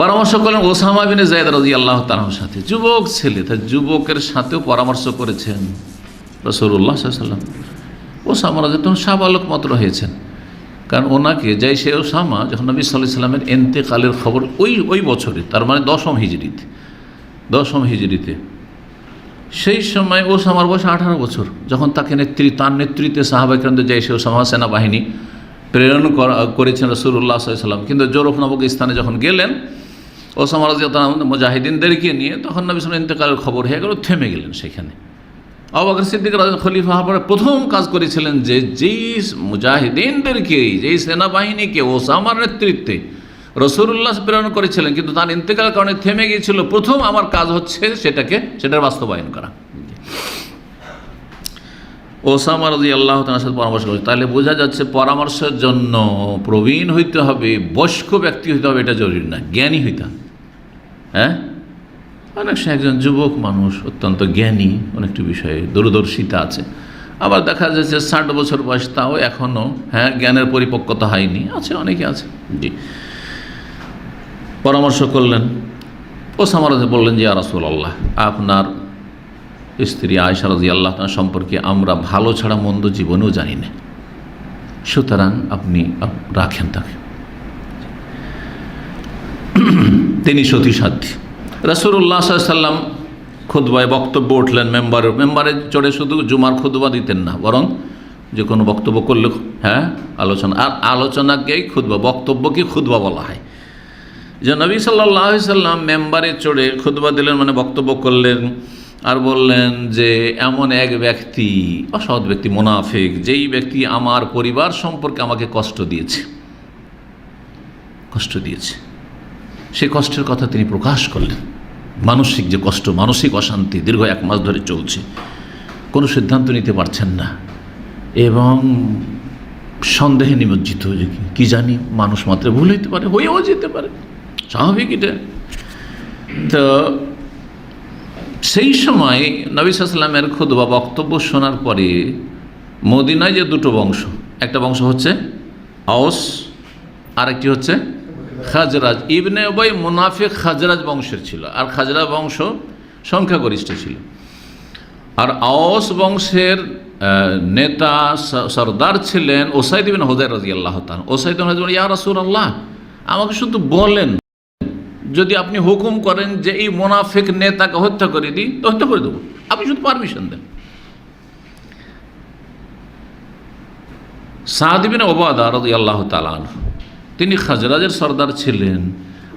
পরামর্শ করলেন ওসামা বিন যায়েদ রাদিয়াল্লাহু তাআলার সাথে, যুবক ছেলে, তার যুবকের সাথেও পরামর্শ করেছেন রাসূলুল্লাহ সাল্লাল্লাহু আলাইহি ওয়াসাল্লাম। ওসামা রাদিয়াল্লাহু সাবালক মাত্র হয়েছেন, কারণ ওনাকে সে ওসামা যখন নবী সাল্লাল্লাহু আলাইহি ওয়াসাল্লামের ইন্তেকালের খবর ওই বছরে, তার মানে 10ম হিজরিতে, সেই সময় ওসামার বয়স 18 বছর। যখন তার নেতৃত্বে সাহাবায়ে কেরাম সে ওসামা সেনাবাহিনী প্রেরণ করেছেন রাসূলুল্লাহ সাল্লাল্লাহু আলাইহি ওয়াসাল্লাম, কিন্তু জোরফ নামক স্থানে যখন গেলেন ওসামা রাদিয়াল্লাহু আনহু মুজাহিদিনদেরকে নিয়ে, তখন নবী সাল্লাল্লাহু আলাইহি ওয়াসাল্লাম ইন্তেকালের খবর হয়ে গেল, থেমে গেলেন সেখানে। আবু বকর সিদ্দিক রাদিয়াল্লাহু খলিফা হওয়ার পরে প্রথম কাজ করেছিলেন যে যেই মুজাহিদিনদেরকে, যেই সেনাবাহিনীকে ওসামার নেতৃত্বে রাসূলুল্লাহ প্রেরণ করেছিলেন, কিন্তু তার ইন্তেকালের কারণে থেমে গিয়েছিল, প্রথম আমার কাজ হচ্ছে সেটার বাস্তবায়ন করা। ওসামা রাদিয়াল্লাহু তাআলার সাথে পরামর্শ করেছে। তাহলে বোঝা যাচ্ছে পরামর্শের জন্য প্রবীণ হইতে হবে, বয়স্ক ব্যক্তি হইতে হবে, এটা জরুরি না, জ্ঞানী হইতে হবে। হ্যাঁ, অনেক সময় একজন যুবক মানুষ অত্যন্ত জ্ঞানী, অনেকটি বিষয়ে দূরদর্শিতা আছে, আবার দেখা যাচ্ছে 60 বছর বয়স, তাও এখনও জ্ঞানের পরিপক্কতা হয়নি, আছে, অনেকে আছে। জি, পরামর্শ করলেন। ওসামা রাদিয়াল্লাহু বললেন যে ইয়া রাসূলুল্লাহ, আপনার স্ত্রী আয়েশা রাদিয়াল্লাহু তাআলা সম্পর্কে আমরা ভালো ছাড়া মন্দ জীবনেও জানি না, সুতরাং আপনি রাখেন তাকে। তিনি সতীসাধ্যী। রাসূলুল্লাহ সাল্লাল্লাহু আলাইহি ওয়াসাল্লাম খুতবায় বক্তব্য উঠলেন, মেম্বারে চড়ে শুধু জুমার খুতবা দিতেন না, বরং যে কোনো বক্তব্য করলে আলোচনা, আর আলোচনাকেই খুতবা, বক্তব্যকে খুতবা বলা হয়। যে নবী সাল্লাল্লাহু আলাইহি ওয়াসাল্লাম মেম্বারে চড়ে খুতবা দিলেন, মানে বক্তব্য করলেন, আর বললেন যে এমন এক ব্যক্তি, অসৎ ব্যক্তি, মুনাফিক, যেই ব্যক্তি আমার পরিবার সম্পর্কে আমাকে কষ্ট দিয়েছে, সেই কষ্টের কথা তিনি প্রকাশ করলেন। মানসিক যে কষ্ট, মানসিক অশান্তি দীর্ঘ 1 মাস ধরে চলছে, কোনো সিদ্ধান্ত নিতে পারছেন না, এবং সন্দেহে নিমজ্জিত, যে কি জানি, মানুষ মাত্র ভুল হইতে পারে, হয়েও যেতে পারে, স্বাভাবিক এটা। তো সেই সময় নবী সাল্লাল্লাহু আলাইহি ওয়াসাল্লামের খুতবা বক্তব্য শোনার পরে মদিনায় যে 2টো বংশ, একটা বংশ হচ্ছে আওস, আর একটি হচ্ছে খাজরাজ। ইবনে উবাই মুনাফিক খাজরাজ বংশের ছিল, আর খাজরাজ বংশ সংখ্যাগরিষ্ঠ ছিল। আর আওস বংশের নেতা সর্দার ছিলেন ওসাইদ ইবনে হুযায়র রাদিয়াল্লাহু তাআলা। ওসাইদ ইবনে হুযায়র, ইয়া রাসূলুল্লাহ, আমাকে শুধু বলেন যদি আপনি হুকুম করেন যে এই মোনাফিক নেতাকে হত্যা করে দিই, তো হত্যা করে দেবো, আপনি শুধু পারমিশন দেন। সাদ ইবনে উবাদা রাদিয়াল্লাহু তাআলা আনহু, তিনি খাজরাজের সর্দার ছিলেন,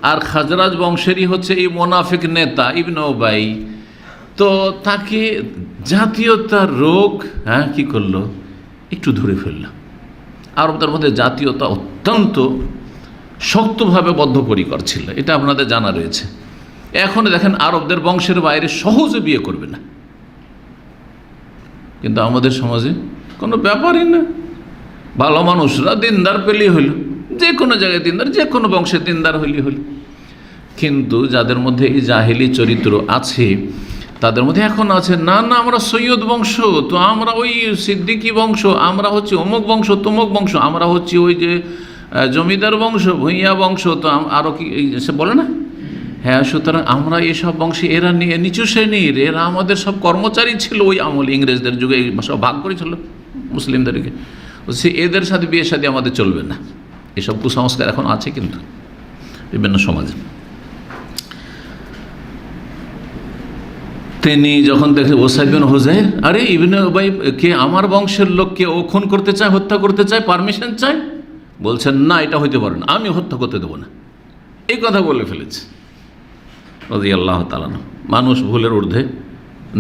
আর খাজরাজ বংশেরই হচ্ছে এই মোনাফিক নেতা ইবনে উবাই। তো তাকে জাতীয়তার রোগ কি করলো, একটু ধরে ফেলল। আরবদের মধ্যে জাতীয়তা অত্যন্ত শক্তভাবে বদ্ধপরিকর ছিল, এটা আপনাদের জানা রয়েছে। এখন দেখেন আরবদের বংশের বাইরে সহজে বিয়ে করবে না, কিন্তু আমাদের সমাজে কোনো ব্যাপারই না। ভালো মানুষরা দিনদার পেলেই হইল, যে কোনো জায়গায় দিনদার, যে কোনো বংশের দিনদার হইলে হইল। কিন্তু যাদের মধ্যে এই জাহেলি চরিত্র আছে, তাদের মধ্যে এখন আছে না না আমরা সৈয়দ বংশ, তো আমরা ওই সিদ্দিকী বংশ, আমরা হচ্ছে অমুক বংশ তমুক বংশ, আমরা হচ্ছে ওই যে জমিদার বংশ, ভূঁইয়া বংশ, তো আরও কি সে বলে না, হ্যাঁ। সুতরাং আমরা এসব বংশে, এরা নিচু শ্রেণীর, এরা আমাদের সব কর্মচারী ছিল ওই আমলে, ইংরেজদের যুগে সব ভাগ করেছিল মুসলিমদেরকে। সে এদের সাথে বিয়ে শাদী আমাদের চলবে না। এসব কুসংস্কার এখন আছে কিন্তু বিভিন্ন সমাজে। তিনি যখন দেখে ওসাইদ বিন হুজাইর, আরে ইবনে উবাই কে আমার বংশের লোককে ও খুন করতে চায়, হত্যা করতে চায়, পারমিশন চায়, বলছেন না এটা হইতে পারে না, আমি হত্যা করতে দেবো না, এই কথা বলে ফেলেছে রাদিয়াল্লাহু তাআলা। মানুষ ভুলের ঊর্ধ্বে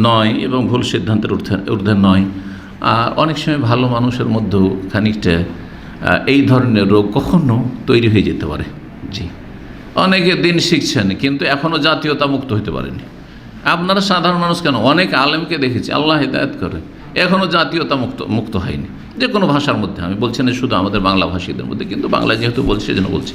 নয় এবং ভুল সিদ্ধান্তের ঊর্ধ্বে নয়। আর অনেক সময় ভালো মানুষের মধ্যেও খানিকটা এই ধরনের রোগ কখনো তৈরি হয়ে যেতে পারে। জি, অনেকে দিন শিখছেন কিন্তু এখনও জাতীয়তা মুক্ত হতে পারেনি। আপনারা সাধারণ মানুষ কেন, অনেক আলেমকে দেখেছি, আল্লাহ হিদায়াত করে, এখনও জাতীয়তা মুক্ত হয়নি। যে কোনো ভাষার মধ্যে, আমি বলছি না শুধু আমাদের বাংলা ভাষীদের মধ্যে, কিন্তু বাংলা যেহেতু বলছি সেজন্য বলছি,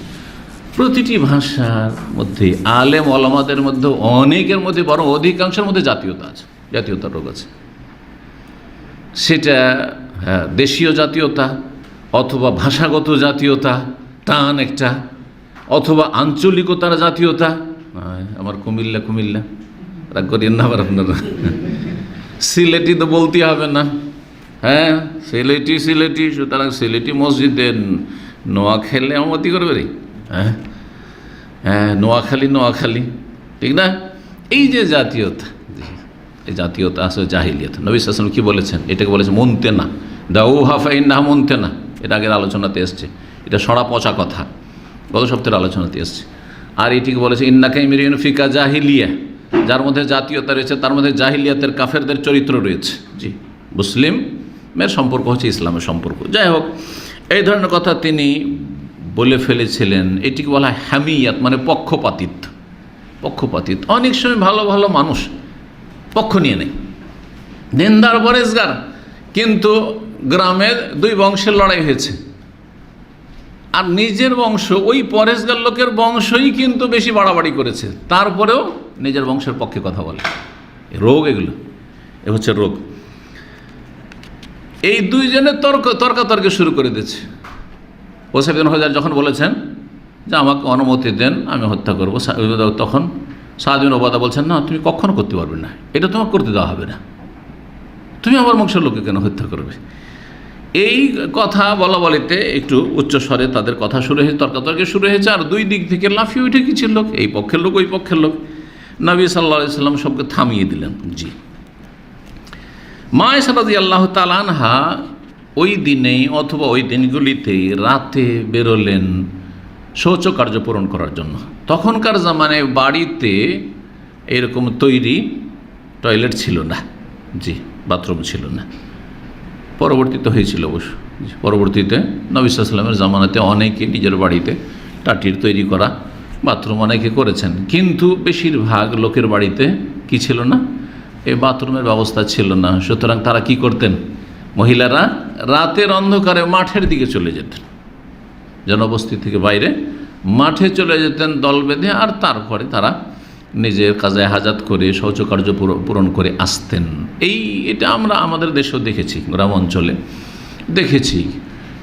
প্রতিটি ভাষার মধ্যে আলেম ওলামাদের মধ্যে অনেকের মধ্যে, বরং অধিকাংশের মধ্যে জাতীয়তা আছে, জাতীয়তার রোগ আছে। সেটা দেশীয় জাতীয়তা, অথবা ভাষাগত জাতীয়তা টান একটা, অথবা আঞ্চলিকতার জাতীয়তা। আমার কুমিল্লা রাগ করিয়েন না আবার আপনারা, সিলেটি তো বলতে হবে না, হ্যাঁ সিলেটি, সুতরাং সিলেটি মসজিদে নোয়া খেলে আমতি করবে রে, হ্যাঁ নোয়াখালী, ঠিক না? এই যে জাতীয়তা, এই জাতীয়তা আসলে জাহিলিয়াত। নবী সাল্লাল্লাহু আলাইহি ওয়াসাল্লাম কি বলেছেন? এটাকে বলেছে মুনতে না, দাউহা ফাইন্নাহা মুনতে না। এটা আগের আলোচনাতে এসছে, এটা সরা পচা কথা, গত সপ্তাহের আলোচনাতে এসছে। আর এটিকে বলেছে ইন্নাকা ইমরিউন ফিকা জাহিলিয়া, যার মধ্যে জাতীয়তা রয়েছে তার মধ্যে জাহিলিয়াতের কাফেরদের চরিত্র রয়েছে। জি, মুসলিমের সম্পর্ক হচ্ছে ইসলামের সম্পর্ক। যাই হোক, এই ধরনের কথা তিনি বলে ফেলেছিলেন। এটিকে বলা হয় হামিয়াত, মানে পক্ষপাতিত্ব। অনেক সময় ভালো ভালো মানুষ পক্ষ নিয়ে নেই, দিনদার পরেজগার, কিন্তু গ্রামে দুই বংশের লড়াই হয়েছে, আর নিজের বংশ ওই পরেজগার লোকের বংশই কিন্তু বেশি বাড়াবাড়ি করেছে, তারপরেও নিজের বংশের পক্ষে কথা বলে। রোগ এগুলো, এ হচ্ছে রোগ। এই দুইজনের তর্কাতর্কি শুরু করে দিয়েছে। ওসাইদ বিন হুজাইর যখন বলেছেন যে আমাকে অনুমতি দেন, আমি হত্যা করবো, তখন সাদ বিন উবাদা বলছেন না, তুমি কখনো করতে পারবে না, এটা তোমাকে করতে দেওয়া হবে না, তুমি আমার বংশের লোককে কেন হত্যা করবে? এই কথা বলা বলিতে একটু উচ্চস্বরে তাদের কথা শুরু হয়েছে, তর্কাতর্কি শুরু হয়েছে, আর দুই দিক থেকে লাফিয়ে উঠে কিছু লোক, এই পক্ষের লোক ওই পক্ষের লোক। নবী সাল্লাল্লাহু আলাইহি ওয়াসাল্লাম সবকে থামিয়ে দিলেন। জি, মা আয়েশা রাদিয়াল্লাহু তাআলা আনহা ওই দিনেই অথবা ওই দিনগুলিতেই রাতে বেরোলেন শৌচকার্য পূরণ করার জন্য। তখনকার জামানায় বাড়িতে এরকম তৈরি টয়লেট ছিল না, জি, বাথরুম ছিল না। পরবর্তীতে হয়েছিল অবশ্য, পরবর্তীতে নবী সাল্লাল্লাহু আলাইহি ওয়াসাল্লামের জামানাতে অনেকে নিজের বাড়িতে টাটির তৈরি করা বাথরুম অনেকে করেছেন, কিন্তু বেশিরভাগ লোকের বাড়িতে কি ছিল না, এই বাথরুমের ব্যবস্থা ছিল না। সুতরাং তারা কি করতেন? মহিলারা রাতের অন্ধকারে মাঠের দিকে চলে যেতেন, জনবস্তি থেকে বাইরে মাঠে চলে যেতেন দল বেঁধে, আর তারপরে তারা নিজের কাজায় হাজাত করে শৌচকার্য পূরণ করে আসতেন। এটা আমরা আমাদের দেশেও দেখেছি, গ্রাম অঞ্চলে দেখেছি।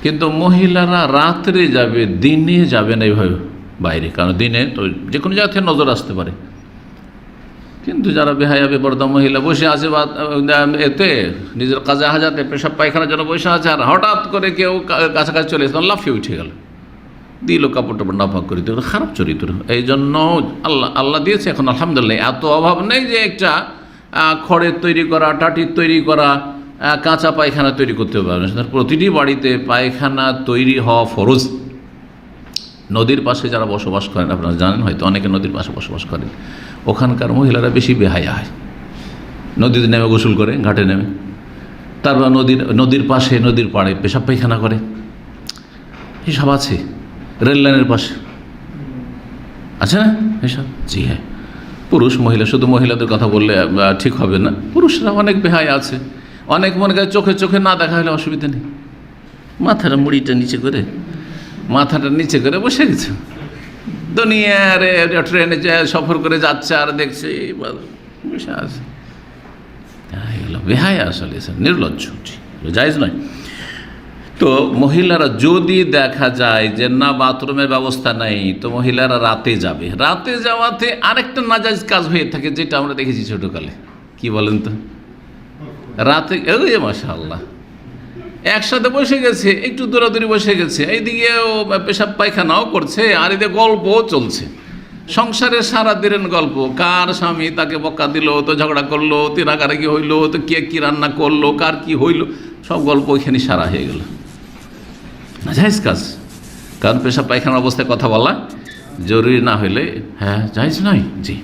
কিন্তু মহিলারা রাত্রে যাবে, দিনে যাবে না এইভাবে বাইরে, কারণ দিনে তো যে কোনো জায়গা থেকে নজর আসতে পারে। কিন্তু যারা বেহায়া বেপরদা মহিলা বসে আছে বা এতে নিজের কাজে হাজাতে পেশাব পায়খানার জন্য বসে আছে, আর হঠাৎ করে কেউ কাছাকাছি চলে এসে লাফিয়ে উঠে গেল, দিল কাপড় টাপড় নাপাক করে দিল, খারাপ চরিত্র। এই জন্য আল্লাহ দিয়েছে এখন আলহামদুলিল্লাহ, এত অভাব নেই যে একটা খড়ের তৈরি করা, টাটির তৈরি করা, কাঁচা পায়খানা তৈরি করতে পারবে। প্রতিটি বাড়িতে পায়খানা তৈরি হওয়া ফরজ। নদীর পাশে যারা বসবাস করেন, আপনারা জানেন হয়তো, অনেকে নদীর পাশে বসবাস করেন, ওখানকার মহিলারা বেশি বেহায়া হয়। নদীতে নেমে গোসল করে, ঘাটে নেমে, তারপর নদীর পাশে, নদীর পাড়ে পেশাব পায়খানা করে, এসব আছে। রেল লাইনের পাশে আছে না এসব? জি হ্যাঁ। পুরুষ মহিলা, শুধু মহিলাদের কথা বললে ঠিক হবে না, পুরুষরা অনেক বেহায়া আছে। অনেক মনে করে চোখে চোখে না দেখা হলে অসুবিধা নেই, মাথাটা মুড়িটা নিচে করে, মাথাটা নিচে করে বসে গেছে, দুনিয়ার ট্রেনে সফর করে যাচ্ছে আর দেখছে বসে আছে। এগুলো বেহায়া, আসলে নির্লজ্জ, জায়েজ নয়। তো মহিলারা যদি দেখা যায় যে না বাথরুমের ব্যবস্থা নাই, তো মহিলারা রাতে যাবে। রাতে যাওয়াতে আরেকটা নাজায়েজ কাজ হয়ে থাকে, যেটা আমরা দেখেছি ছোটকালে। কি বলেন তো? রাতে ওই মাশাআল্লাহ একসাথে বসে গেছে, একটু দূরাদূরি বসে গেছে, এইদিকে পেশাব পায়খানাও করছে আর এদিকে গল্পও চলছে। সংসারের সারা দিনের গল্প, কার স্বামী তাকে বকা দিল, তো ঝগড়া করলো, তিনাকারাকি হইলো, তো কে কী রান্না করলো, কার কি হইলো, সব গল্প ওইখানে সারা হয়ে গেল। নাজায়েজ কাজ, কারণ পেশাব পায়খানার অবস্থায় কথা বলা জরুরি না হলে জায়েজ নয়। জি,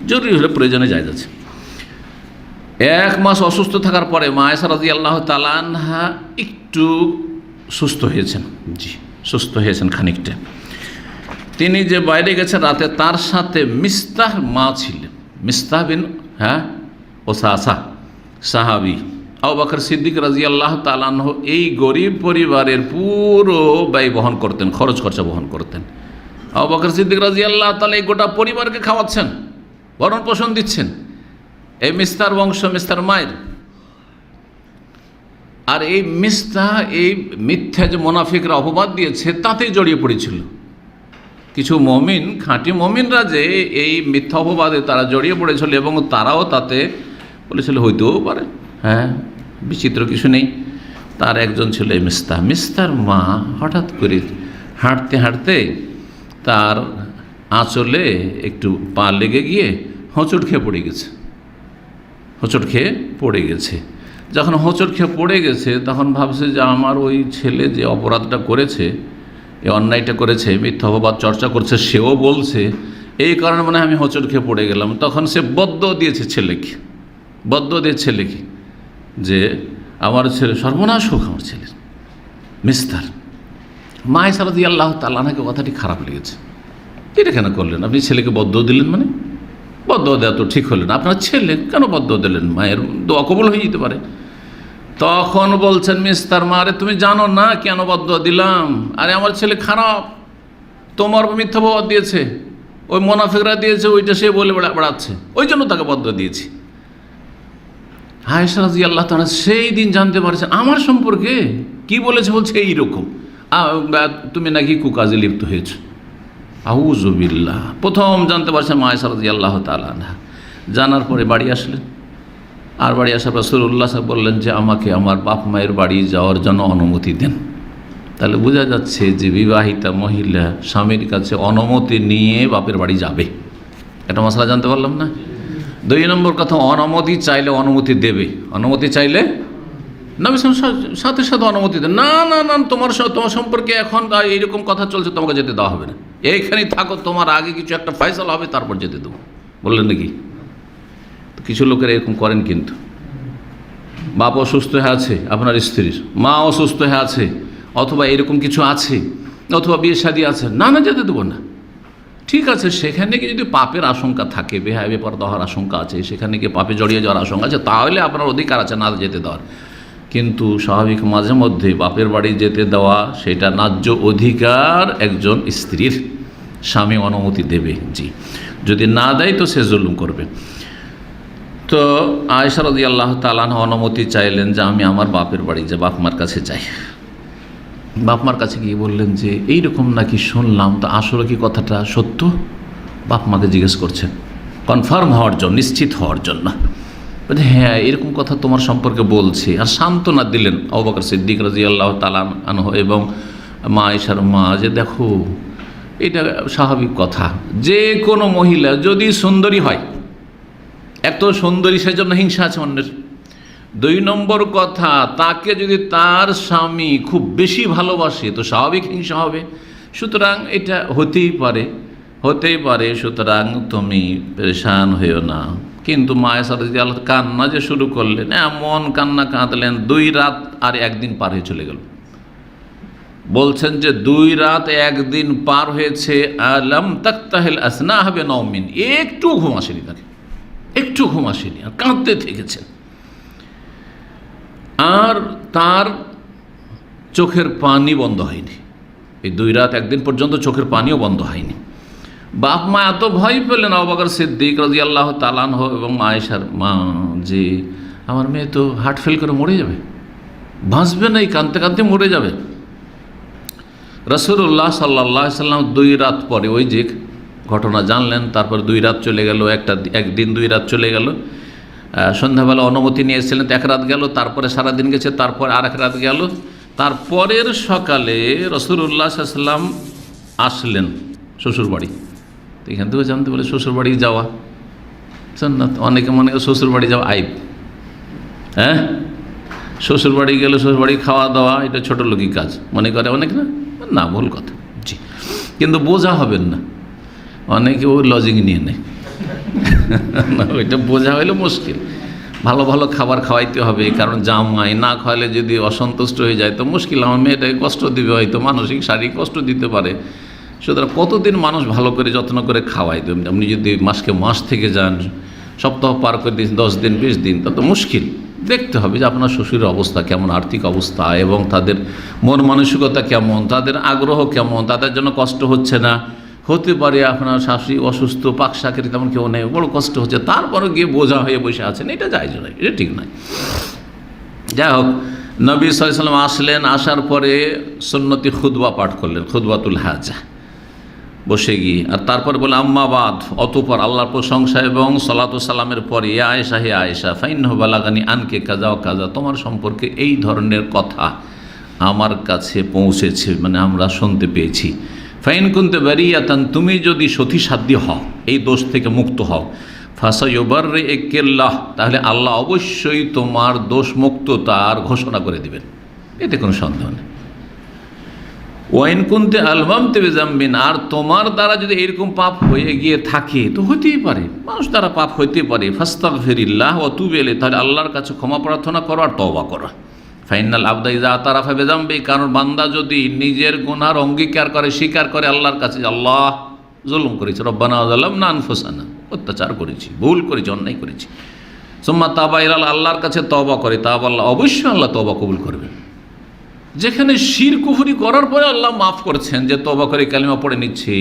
জরুরি হলে প্রয়োজনে জায়েজ আছে। 1 মাস অসুস্থ থাকার পরে মা আয়েশা রাদিয়াল্লাহু তাআলা আনহা একটু সুস্থ হয়েছেন। জি, সুস্থ হয়েছেন খানিকটা। তিনি যে বাইরে গেছেন রাতে, তার সাথে মিস্তাহ মা ছিলেন, মিস্তাহ বিন ওসাসা সাহাবী। আবু বকর সিদ্দিক রাদিয়াল্লাহু তাআলা আনহু এই গরিব পরিবারের পুরো ব্যয় বহন করতেন, খরচ খরচা বহন করতেন। আবু বকর সিদ্দিক রাদিয়াল্লাহু তাআলা এই গোটা পরিবারকে খাওয়াচ্ছেন, ভরণ পোষণ দিচ্ছেন। এই মিস্তার বংশ, মিস্তার মায়ের। আর এই মিস্তা এই মিথ্যা যে মুনাফিকরা অপবাদ দিয়েছে তাতেই জড়িয়ে পড়েছিল। কিছু মমিন, খাঁটি মমিনরা যে এই মিথ্যা অপবাদে তারা জড়িয়ে পড়েছিল এবং তারাও তাতে বলেছিল হইতেও পারে, বিচিত্র কিছু নেই। তার একজন ছিল এই মিস্তা। মিস্তার মা হঠাৎ করে হাঁটতে হাঁটতে তার আঁচলে একটু পা লেগে গিয়ে হোঁচট খেয়ে পড়ে গেছে, হোঁচট খেয়ে পড়ে গেছে। যখন হোঁচট খেয়ে পড়ে গেছে তখন ভাবছে যে আমার ওই ছেলে যে অপরাধটা করেছে, এই অন্যায়টা করেছে, মিথ্যা অপবাদ চর্চা করছে, সেও বলছে, এই কারণে মনে হয় আমি হোঁচট খেয়ে পড়ে গেলাম। তখন সে বদ্দুয়া দিয়েছে ছেলেকে, বদ্দুয়া দিয়ে ছেলেকে যে আমার ছেলে সর্বনাশ হোক, আমার ছেলের। মিস্তার মা আয়েশা রাদিয়াল্লাহু তাআলা আনহাকে কথাটি খারাপ লেগেছে। এটা কেন করলেন আপনি? ছেলেকে বদ্দুয়া দিলেন, মানে বদ্দুয়া দেওয়া তো ঠিক হলেন, আপনার ছেলে কেন বদ্দুয়া দিলেন? মায়ের দোয়া কবুল হয়ে যেতে পারে। তখন বলছেন মিস্তার মা, আরে তুমি জানো না কেন বদ্দুয়া দিলাম? আরে আমার ছেলে খারাপ, তোমার মিথ্যা অপবাদ দিয়েছে, ওই মুনাফিকরা দিয়েছে, ওইটা সে বলে বেড়াচ্ছে, ওই জন্য তাকে বদ্দুয়া দিয়েছি। আয়েশা রাদিয়াল্লাহু তাআলা সেই দিন জানতে পারছেন আমার সম্পর্কে কি বলেছে, বলছে এইরকম, তুমি নাকি কুকাজে লিপ্ত হয়েছ। আউযু বিল্লাহ। প্রথম জানতে পারছেন মা আয়েশা রাদিয়াল্লাহু তাআলা আনহা। জানার পরে বাড়ি আসলেন, আর বাড়ি আসার রাসূলুল্লাহ সাল্লাল্লাহু আলাইহি ওয়াসাল্লাম বললেন যে আমাকে আমার বাপ মায়ের বাড়ি যাওয়ার জন্য অনুমতি দেন। তাহলে বোঝা যাচ্ছে যে বিবাহিতা মহিলা স্বামীর কাছে অনুমতি নিয়ে বাপের বাড়ি যাবে। একটা মশলা জানতে পারলাম না। 2 নম্বর কথা, অনুমতি চাইলে অনুমতি দেবে, অনুমতি চাইলে নবী সাথে সাথে অনুমতি দেন। না না না, তোমার সম্পর্কে এখন এইরকম কথা চলছে, তোমাকে যেতে দেওয়া হবে না, এইখানেই থাকো, তোমার আগে কিছু একটা ফয়সালা হবে তারপর যেতে দেবো, বললেন নাকি? তো কিছু লোকের এরকম করেন। কিন্তু বাপ অসুস্থ হয়ে আছে, আপনার স্ত্রীর মা অসুস্থ হয়ে আছে, অথবা এরকম কিছু আছে, অথবা বিয়ে শাদী আছে, না না যেতে দেবো না। ঠিক আছে, সেখানে গিয়ে যদি পাপের আশঙ্কা থাকে, বেপরদা হওয়ার আশঙ্কা আছে, সেখানে গিয়ে পাপে জড়িয়ে যাওয়ার আশঙ্কা আছে, তাহলে আপনার অধিকার আছে না যেতে দেওয়ার। কিন্তু স্বাভাবিক মাঝে মধ্যে বাপের বাড়ি যেতে দেওয়া সেটা ন্যায্য অধিকার একজন স্ত্রীর, স্বামী অনুমতি দেবে। জি, যদি না দেয় তো সে জুলুম করবে। তো আয়েশা রাদিয়াল্লাহু তাআলা আনহা অনুমতি চাইলেন যে আমি আমার বাপের বাড়ি যে বাপ মার কাছে যাই। বাপ মার কাছে গিয়ে বললেন যে এইরকম নাকি শুনলাম, তো আসলে কি কথাটা সত্য? বাপ মাকে জিজ্ঞেস করছেন কনফার্ম হওয়ার জন্য, নিশ্চিত হওয়ার জন্য। হ্যাঁ, এরকম কথা তোমার সম্পর্কে বলছে। আর সান্ত্বনা দিলেন আবু বকর সিদ্দিক রাদিয়াল্লাহু তাআলা আনহু এবং মা আয়েশার মা যে দেখো এটা স্বাভাবিক কথা, যে কোনো মহিলা যদি সুন্দরী হয়, এত সুন্দরী সেজন্য হিংসা আছে অন্যের। 2 নম্বর কথা, তাকে যদি তার স্বামী খুব বেশি ভালোবাসে তো স্বাভাবিক হিংসা হবে। সুতরাং এটা হতেই পারে, সুতরাং তুমি পেরেশান হইও না। কিন্তু মায়ের সাথে যদি আল্লাহ কান্না যে শুরু করলেন, এমন কান্না কাঁদলেন 2 রাত আর 1 দিন পার হয়ে চলে গেল। বলছেন যে 2 রাত 1 দিন পার হয়েছে, আলম তাকতাহিল আসনা হবে নওমিন, একটু ঘুম আসেনি তাকে, একটু ঘুম আসেনি, আর কাঁদতে থেকেছেন। আর তার চোখের পানি বন্ধ হয়নি, এই 2 রাত 1 দিন পর্যন্ত চোখের পানিও বন্ধ হয়নি। বাপ মা এত ভয় পেলেন, আবু বকর সিদ্দিক রাদিয়াল্লাহু তাআলা আনহু এবং আয়েশার মা, যে আমার মেয়ে তো হার্ট ফেল করে মরে যাবে, বাঁচবে না, এই কাঁদতে কাঁদতে মরে যাবে। রাসূলুল্লাহ সাল্লাল্লাহু আলাইহি সাল্লাম 2 রাত পরে ওই যে ঘটনা জানলেন, তারপর 2 রাত চলে গেল, একদিন 2 রাত চলে গেল। সন্ধ্যাবেলা অনুমতি নিয়েছিলেন, 1 রাত গেল, তারপরে সারাদিন গেছে, তারপরে আর 1 রাত গেল। তারপরের সকালে রাসূলুল্লাহ সাল্লাল্লাহু আলাইহি সাল্লাম আসলেন শ্বশুরবাড়ি। তো এখান থেকে জানতে পারে শ্বশুরবাড়ি যাওয়া সুন্নাত। অনেকে মনে করে শ্বশুরবাড়ি যাওয়া আইব, হ্যাঁ, শ্বশুরবাড়ি গেলে শ্বশুরবাড়ি খাওয়া দাওয়া এটা ছোটো লোকই কাজ মনে করে অনেক, না ভুল কথা, জি। কিন্তু বোঝা হবেন না, অনেকে ওই লজিং নিয়ে নেয় না, ওইটা বোঝা হইলে মুশকিল। ভালো ভালো খাবার খাওয়াইতে হবে, কারণ জামাই না খাওয়ালে যদি অসন্তুষ্ট হয়ে যায় তো মুশকিল, আমার মেয়েটাকে কষ্ট দিবে, হয়তো মানসিক শারীরিক কষ্ট দিতে পারে। সুতরাং কতদিন মানুষ ভালো করে যত্ন করে খাওয়াই দেবেন। আপনি যদি মাস থেকে যান, সপ্তাহ পার করে দিন 10 দিন 20 দিন, তা তো মুশকিল। দেখতে হবে যে আপনার শ্বশুরের অবস্থা কেমন, আর্থিক অবস্থা, এবং তাদের মন মানসিকতা কেমন, তাদের আগ্রহ কেমন, তাদের জন্য কষ্ট হচ্ছে না। হতে পারে আপনার শাশুড়ি অসুস্থ, পাকশাকের তেমন কেউ নেই, বড় কষ্ট হচ্ছে, তারপরে গিয়ে বোঝা হয়ে বসে আছেন, এটা জায়েজ নয়, এটা ঠিক নয়। যাই হোক, নবী সাল্লাল্লাহু আলাইহি ওয়াসাল্লাম আসলেন, আসার পরে সুন্নতি খুতবা পাঠ করলেন, খুতবাতুল হাজা, বসে গিয়ে। আর তারপরে বলে আম্মা বাদ, অতঃপর আল্লাহর প্রশংসা এবং সালাতু সালামের পরে, ইয়া আয়েশা, হে আয়েশা, ফাইন্নাহু বালাগানি আনকে কাজা ও কাজা, তোমার সম্পর্কে এই ধরনের কথা আমার কাছে পৌঁছেছে, মানে আমরা শুনতে পেয়েছি। ফাইন কুনতে বারিয়াতান, তুমি যদি সতীসাধ্যী হও, এই দোষ থেকে মুক্ত হও, ফাসায়ুবাররিউকিল্লাহ, তাহলে আল্লাহ অবশ্যই তোমার দোষ মুক্ততার ঘোষণা করে দিবেন, এতে কোনো সন্দেহ নেই। ওয়াইন কুনতে আলমামতে বিজাম্বিন, আর তোমার দ্বারা যদি এরকম পাপ হয়ে গিয়ে থাকে, তো হতেই পারে, মানুষ দ্বারা পাপ হইতে পারে, ফাস্তাগফিরিল্লাহ ওয়া তুব ইলাইহি, তাহলে আল্লাহর কাছে ক্ষমা প্রার্থনা করো আর তওবা করো। ফাইনাল আবদা ইযা আতারাফা বিজাম্বি, কারণ বান্দা যদি নিজের গুনার অঙ্গীকার করে, স্বীকার করে আল্লাহর কাছে, আল্লাহ জুলুম করেছি, রব্বানা যালামনা আনফুসানা, অত্যাচার করেছি, ভুল করেছি, অন্যায় করেছি, সুম্মা তাবা ইলাল্লাহ, আল্লাহর কাছে তওবা করে, তাবা আল্লাহ, অবশ্যই আল্লাহ তওবা কবুল করবেন। যেখানে শির কুফরি করার পরে আল্লাহ মাফ করছেন, যে তওবা করে কালিমা পড়ে নিচ্ছি,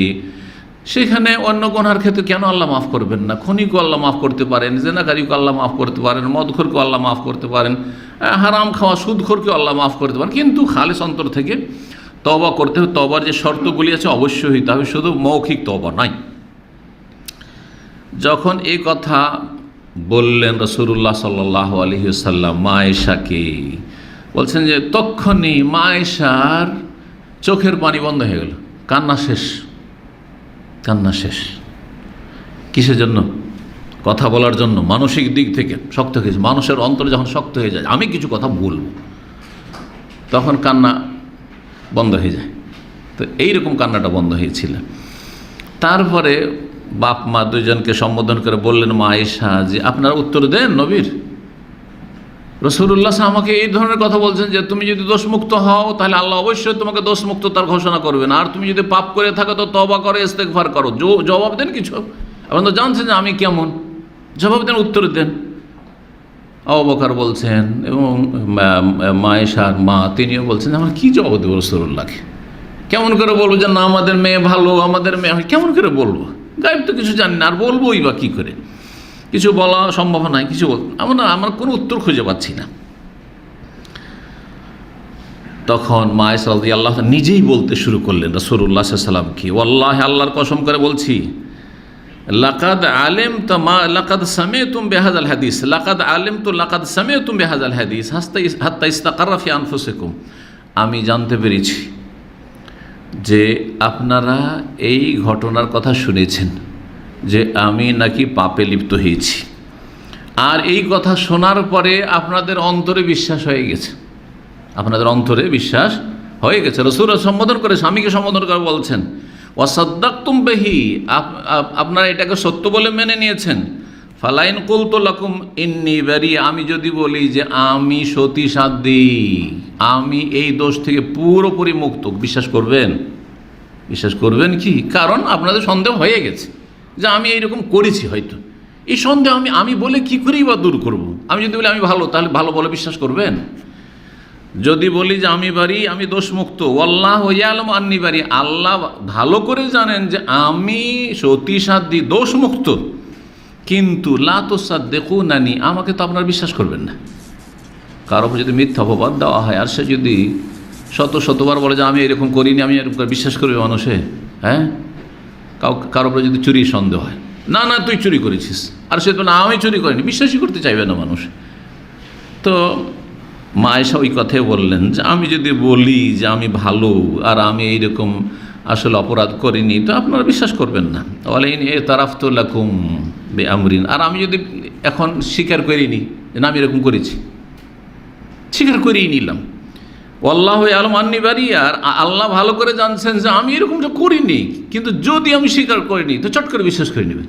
সেখানে অন্য গুনার ক্ষেত্রে কেন আল্লাহ মাফ করবেন না? খুনিকেও আল্লাহ মাফ করতে পারেন, জেনাকারীকেও আল্লাহ মাফ করতে পারেন, মদখোরকেও আল্লাহ মাফ করতে পারেন, হারাম খাওয়া সুদখোরকেও আল্লাহ মাফ করতে পারেন। কিন্তু খালিস অন্তর থেকে তওবা করতে হবে। তওবার যে শর্তগুলি আছে অবশ্যই হইতে হবে, শুধু মৌখিক তওবা নয়। যখন এই কথা বললেন রাসূলুল্লাহ সাল্লাল্লাহু আলাইহি ওয়াসাল্লাম মা আয়েশাকে, বলছেন যে তখনই মা আয়েশার চোখের পানি বন্ধ হয়ে গেল, কান্না শেষ। কিসের জন্য? কথা বলার জন্য। মানসিক দিক থেকে শক্ত হয়েছে, মানুষের অন্তর যখন শক্ত হয়ে যায়, আমি কিছু কথা বলবো, তখন কান্না বন্ধ হয়ে যায়। তো এইরকম কান্নাটা বন্ধ হয়েছিল। তারপরে বাপ মা দুইজনকে সম্বোধন করে বললেন মা আয়েশা, যে আপনারা উত্তর দেন নবীর। রাসূলুল্লাহ আমাকে এই ধরনের কথা বলছেন যে তুমি যদি দোষমুক্ত হও তাহলে আল্লাহ অবশ্যই তোমাকে দোষমুক্ত তার ঘোষণা করবেন, আর তুমি যদি পাপ করে থাকো তো তওবা করো, ইস্তেগফার করো। জবাব দেন কিছু, আপনি তো জানছেন যে আমি কেমন, জবাব দেন, উত্তর দেন। আবু বকর বলছেন এবং মা আয়েশার মা তিনিও বলছেন আমার কি জবাব দেবো রাসূলুল্লাহকে, কেমন করে বলবো যে না আমাদের মেয়ে ভালো, আমাদের মেয়ে, কেমন করে বলবো, গায়েব তো কিছু জানি না, আর বলবোই বা কী করে, কিছু বলা সম্ভব নয়, কিছু আমার কোনো উত্তর খুঁজে পাচ্ছি না। তখন মা আয়েশা রাদিয়াল্লাহু আনহা নিজেই বলতে শুরু করলেন রাসূলুল্লাহ সাল্লাল্লাহু আলাইহি ওয়াসাল্লামকে, ওয়াল্লাহি আল্লাহর কসম করে বলছি, লাকাদ আলিমতু মা লাকাদ সামি'তুম বিহাযাল হাদিস, লাকাদ আলিমতু লাকাদ সামি'তুম বিহাযাল হাদিস হাত্তা ইস্তাকাররা ফি আনফুসিকুম, আমি জানতে পেরেছি যে আপনারা এই ঘটনার কথা শুনেছেন যে আমি নাকি পাপে লিপ্ত হয়েছি, আর এই কথা শোনার পরে আপনাদের অন্তরে বিশ্বাস হয়ে গেছে, আপনাদের অন্তরে বিশ্বাস হয়ে গেছে, রাসূলকে সম্বোধন করে স্বামীকে সম্বোধন করে বলছেন ওয়াসাদ্দাকতুম বিহি, আপনারা এটাকে সত্য বলে মেনে নিয়েছেন। ফালাইন কুলতু লাকুম ইন্নী বারি, আমি যদি বলি যে আমি সতী সাধ্বী, আমি এই দোষ থেকে পুরোপুরি মুক্ত, বিশ্বাস করবেন? বিশ্বাস করবেন কি? কারণ আপনাদের সন্দেহ হয়ে গেছে যে আমি এইরকম করেছি, হয়তো এই সন্দেহ আমি বলে কি করেই বা দূর করব? আমি যদি বলি আমি ভালো, তাহলে ভালো বলে বিশ্বাস করবেন? যদি বলি যে আমি বারি, আমি দোষমুক্ত, ওয়াল্লাহু ইয়ালামু আন্নী বারি, আল্লাহ ভালো করে জানেন যে আমি সতী সাধ্বী দোষমুক্ত, কিন্তু লা তুসাদ্দিকুনানি, আমাকে তো আপনারা বিশ্বাস করবেন না। কারো যদি মিথ্যা অপবাদ দেওয়া হয় আর সে যদি শতবার বলে যে আমি এরকম করিনি, আমি এরকম করে বিশ্বাস করবে মানুষে? হ্যাঁ, কারো উপরে যদি চুরি সন্দেহ হয়, না না তুই চুরি করেছিস, আর সে তো না আমি চুরি করিনি, বিশ্বাসই করতে চাইবে না মানুষ। তো মা আয়েশা ওই কথাই বললেন যে আমি যদি বলি যে আমি ভালো আর আমি এইরকম আসলে অপরাধ করিনি, তো আপনারা বিশ্বাস করবেন না। ওয়ালাইন ইতারাফতু লাকুম বিআমরিন, আর আমি যদি এখন স্বীকার করিনি যে না আমি এরকম করেছি, স্বীকার করেই নিলাম, আল্লাহু ইয়ালামু আন্নী বারি, আর আল্লাহ ভালো করে জানছেন যে আমি এরকমটা করিনি, কিন্তু যদি আমি স্বীকার করিনি তো চট করে বিশ্বাস করে নেবেন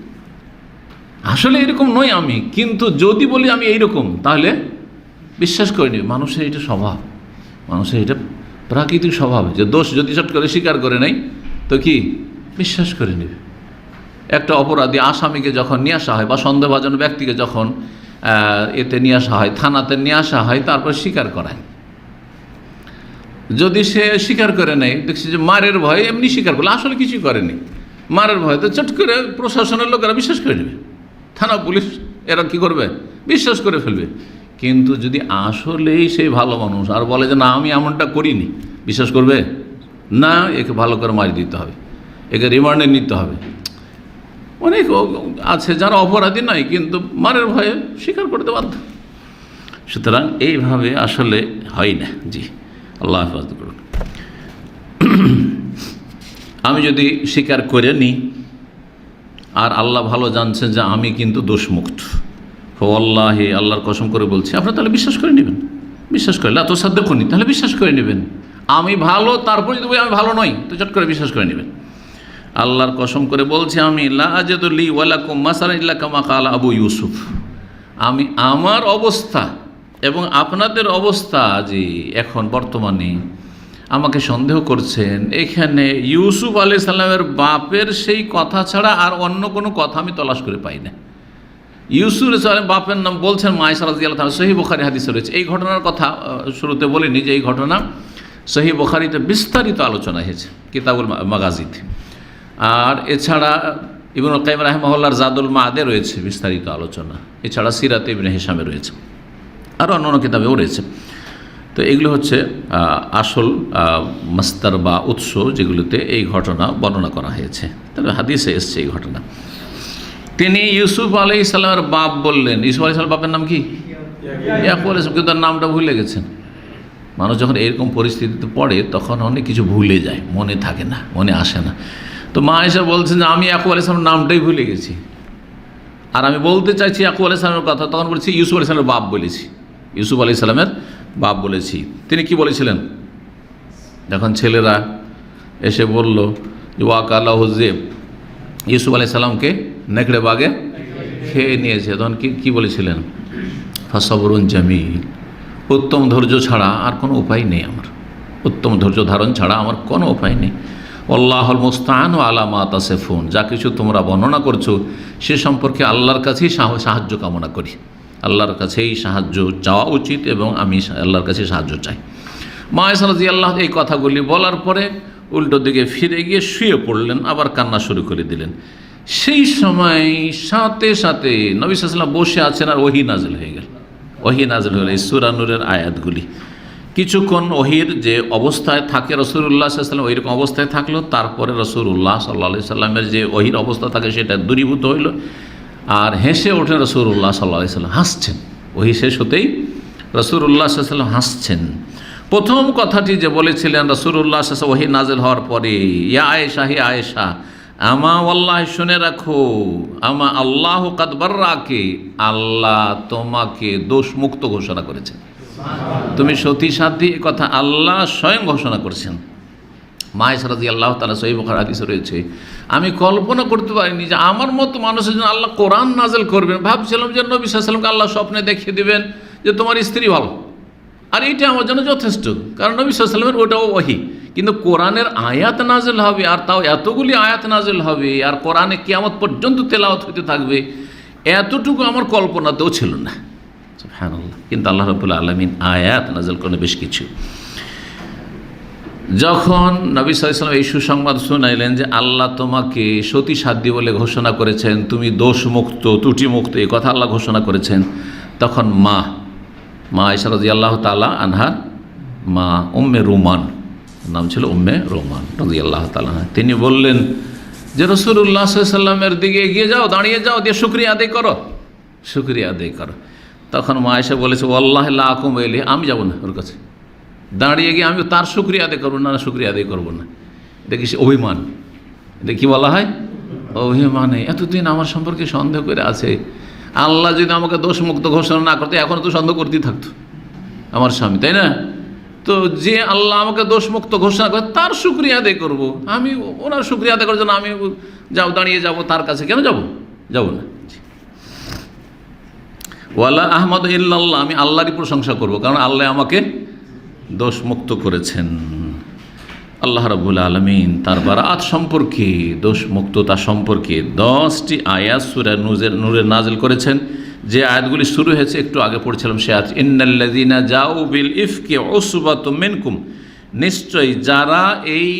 আসলে এরকম নয় আমি, কিন্তু যদি বলি আমি এইরকম তাহলে বিশ্বাস করে নেবে। মানুষের এটা স্বভাব, মানুষের এটা প্রাকৃতিক স্বভাব যে দোষ যদি চট করে স্বীকার করে নেয় তো কি বিশ্বাস করে নেবে। একটা অপরাধী আসামিকে যখন নিয়ে আসা হয় বা সন্দেহভাজন ব্যক্তিকে যখন এতে নিয়ে আসা হয়, থানাতে নিয়ে আসা হয়, তারপর স্বীকার করায়, যদি সে স্বীকার করে নেয়, দেখছি যে মারের ভয়ে এমনি স্বীকার করলে আসলে কিছুই করেনি, মারের ভয়ে তো চট করে প্রশাসনের লোকেরা বিশ্বাস করে নেবে, থানা পুলিশ এরা কি করবে, বিশ্বাস করে ফেলবে। কিন্তু যদি আসলেই সেই ভালো মানুষ আর বলে যে না আমি এমনটা করিনি, বিশ্বাস করবে না? একে ভালো করে মারি দিতে হবে, একে রিমান্ডে নিতে হবে। অনেক আছে যারা অপরাধী নয় কিন্তু মারের ভয়ে স্বীকার করতে বাধ্য। সুতরাং এইভাবে আসলে হয় না। জি, আল্লাহ হেফাজত করুন। আমি যদি স্বীকার করে নিই আর আল্লাহ ভালো জানছেন যে আমি কিন্তু দোষমুক্ত, ওয়াল্লাহি আল্লাহর কসম করে বলছি, আপনারা তাহলে বিশ্বাস করে নেবেন। বিশ্বাস করে লা তুসাদ্দিকুনি, তাহলে বিশ্বাস করে নেবেন। আমি ভালো, তারপর যদি বলি আমি ভালো নই তো চট করে বিশ্বাস করে নেবেন। আল্লাহর কসম করে বলছি আমি লা আজিদু লি ওয়া লাকুম মাসালান ইল্লা কামা ক্বালা আবু ইউসুফ, আমি আমার অবস্থা এবং আপনাদের অবস্থা যে এখন বর্তমানে আমাকে সন্দেহ করছেন, এখানে ইউসুফ আলাইহিস সালামের বাপের সেই কথা ছাড়া আর অন্য কোনো কথা আমি তলাশ করে পাই না। ইউসুফ আলাইহিস সালামের বাপের নাম বলছেন মা আয়েশা রাদিয়াল্লাহু তাআলা, সহিহ বুখারী হাদিসে রয়েছে। এই ঘটনার কথা শুরুতে বলিনি যে এই ঘটনা সহিহ বুখারীতে বিস্তারিত আলোচনা হয়েছে কিতাবুল মাগাজিতে, আর এছাড়া ইবনুল কাইয়িম রাহিমাহুল্লাহর জাদুল মাআদে রয়েছে বিস্তারিত আলোচনা, এছাড়া সিরাতে ইবনে হিশামে রয়েছে, আরও অন্য কিতাবেও রয়েছে। তো এগুলো হচ্ছে আসল মাস্তার বা উৎস যেগুলোতে এই ঘটনা বর্ণনা করা হয়েছে। তবে হাদিসে এসছে এই ঘটনা। তিনি ইউসুফ আলাইহিস সালামের বাপ বললেন, ইউসুফ আলাইহিস সালামের বাপের নাম কি? ইয়াকুব আলাইহিস সালাম, কিন্তু তার নামটা ভুলে গেছেন। মানুষ যখন এরকম পরিস্থিতিতে পড়ে তখন অনেক কিছু ভুলে যায়, মনে থাকে না, মনে আসে না। তো মা আয়েশা বলছেন যে আমি ইয়াকুব আলাইহিস সালামের নামটাই ভুলে গেছি, আর আমি বলতে চাইছি ইয়াকুব আলাইহিস সালামের কথা, তখন বলেছি ইউসুফ আলাইহিস সালামের বাপ বলেছি, ইউসুফ আলাইহিস সালামের বাপ বলেছি। তিনি কি বলেছিলেন? যখন ছেলেরা এসে বলল যে ওয়াকালাহু যিব, ইউসুফ আলাইহিস সালামকে নেকড়ে বাগে খেয়ে নিয়েছে, তখন কি বলেছিলেন? ফাসাবরুন জামিল, উত্তম ধৈর্য ছাড়া আর কোনো উপায় নেই আমার, উত্তম ধৈর্য ধারণ ছাড়া আমার কোনো উপায় নেই। আল্লাহুল মুস্তাআন আলা মা তাসিফুন, যা কিছু তোমরা বর্ণনা করছো সে সম্পর্কে আল্লাহর কাছেই সাহায্য কামনা করি, আল্লাহর কাছেই সাহায্য চাওয়া উচিত এবং আমি আল্লাহর কাছে সাহায্য চাই। মা আয়েশা রাদিয়াল্লাহু এই কথাগুলি বলার পরে উল্টো দিকে ফিরে গিয়ে শুয়ে পড়লেন, আবার কান্না শুরু করে দিলেন। সেই সময় সাথে সাথে নবী সাল্লাল্লাহু আলাইহি ওয়াসাল্লাম বসে আছেন আর ওহী নাযিল হয়ে গেল। ওহী নাযিল হলো এই সূরা নূরের আয়াতগুলি। কিছুক্ষণ ওহীর যে অবস্থায় থাকে রাসূলুল্লাহ সাল্লাল্লাহু আলাইহি ওয়াসাল্লাম, ওইরকম অবস্থায় থাকলো, তারপরে রাসূলুল্লাহ সাল্লাল্লাহু আলাইহি ওয়াসাল্লামের যে ওহীর অবস্থা থাকে সেটা দূরীভূত হইল, আর হেসে ওঠেন রাসূলুল্লাহ সাল্লাল্লাহু আলাইহি ওয়াসাল্লাম, হাসছেন। ওহী শেষ হতেই রাসূলুল্লাহ সাল্লাল্লাহু আলাইহি ওয়াসাল্লাম হাসছেন। প্রথম কথাটি যে বলেছিলেন রাসূলুল্লাহ সাল্লাল্লাহু আলাইহি ওয়াসাল্লাম ওহী নাযিল হওয়ার পরে, ইয়া আয়েশা, হে আয়েশা, আমা ওয়াল্লাহি, শুনে রাখো, আমা আল্লাহু কাদ বাররাকে, আল্লাহ তোমাকে দোষমুক্ত ঘোষণা করেছেন। তুমি সতী সাধ্যী, এ কথা আল্লাহ স্বয়ং ঘোষণা করেছেন। মা আয়েশা রাদিয়াল্লাহু তাআলা, সহিহ বুখারী হাদিসে রয়েছে, আমি কল্পনা করতে পারিনি যে আমার মতো মানুষের জন্য আল্লাহ কোরআন নাযিল করবেন। ভাবছিলাম যে নবী সাল্লাল্লাহু আলাইহি ওয়াসাল্লামকে আল্লাহ স্বপ্নে দেখিয়ে দিবেন যে তোমার স্ত্রী ভালো, আর এইটা আমার জন্য যথেষ্ট, কারণ নবী সাল্লাল্লাহু আলাইহি ওয়াসাল্লামের ওটাও ওহী। কিন্তু কোরআনের আয়াত নাযিল হবে, আর তাও এতগুলি আয়াত নাযিল হবে, আর কোরআনে কিয়ামত পর্যন্ত তেলাওয়াত হতে থাকবে, এতটুকু আমার কল্পনাতেও ছিল না। সুবহানাল্লাহ। কিন্তু আল্লাহ রাব্বুল আলামিন আয়াত নাযিল করেন বেশ কিছু। যখন নবী সাল্লাল্লাহু আলাইহি ওয়াসাল্লাম এই সুসংবাদ শুনাইলেন যে আল্লাহ তোমাকে সতী সাধ্যী বলে ঘোষণা করেছেন, তুমি দোষমুক্ত, ত্রুটিমুক্ত, এই কথা আল্লাহ ঘোষণা করেছেন, তখন মা আয়েশা রাদিয়াল্লাহু তাআলা আনহা, মা উম্মে রুমান, নাম ছিল উম্মে রুমান রাদিয়াল্লাহু তাআলা, তিনি বললেন যে রাসূলুল্লাহ সাল্লাল্লাহু আলাইহি ওয়াসাল্লামের দিকে এগিয়ে যাও, দাঁড়িয়ে যাও, দিয়ে শুকরিয়া আদায় করো, শুকরিয়া আদায় করো। তখন মা আয়েশা বলেছে, ওয়াল্লাহি লা আকুম ইলাইহি, আমি যাব না ওর কাছে, দাঁড়িয়ে গিয়ে আমি তার শুকরিয়া আদায় করবো না, শুকরিয়া আদায় করবো না। দেখি সে অভিমান, এটা কি বলা হয়? অভিমানে। এতদিন আমার সম্পর্কে সন্দেহ করে আছে, আল্লাহ যদি আমাকে দোষমুক্ত ঘোষণা না করতে এখন তো সন্দেহ করতেই থাকতো আমার স্বামী, তাই না? তো যে আল্লাহ আমাকে দোষমুক্ত ঘোষণা করে তার শুকরিয়া আদায় করবো, আমি ওনার শুকরিয়া আদায় করার জন্য আমি দাঁড়িয়ে যাব তার কাছে, কেন যাব না। ওয়ালা আহমদ ইল্লাল্লাহ, আমি আল্লাহরই প্রশংসা করবো, কারণ আল্লাহ আমাকে দোষমুক্ত করেছেন। আল্লাহ রাব্বুল আলামিন তার বারাত সম্পর্কে, দোষমুক্ততা সম্পর্কে 10টি আয়াত সূরা নূরে নাযিল করেছেন। যে আয়াতগুলি শুরু হয়েছে একটু আগে পড়ছিলাম সে আয়াত, ইন্নাল্লাযীনা জাউ বিল ইফকি উসবাতুম মিনকুম, নিশ্চয়ই যারা এই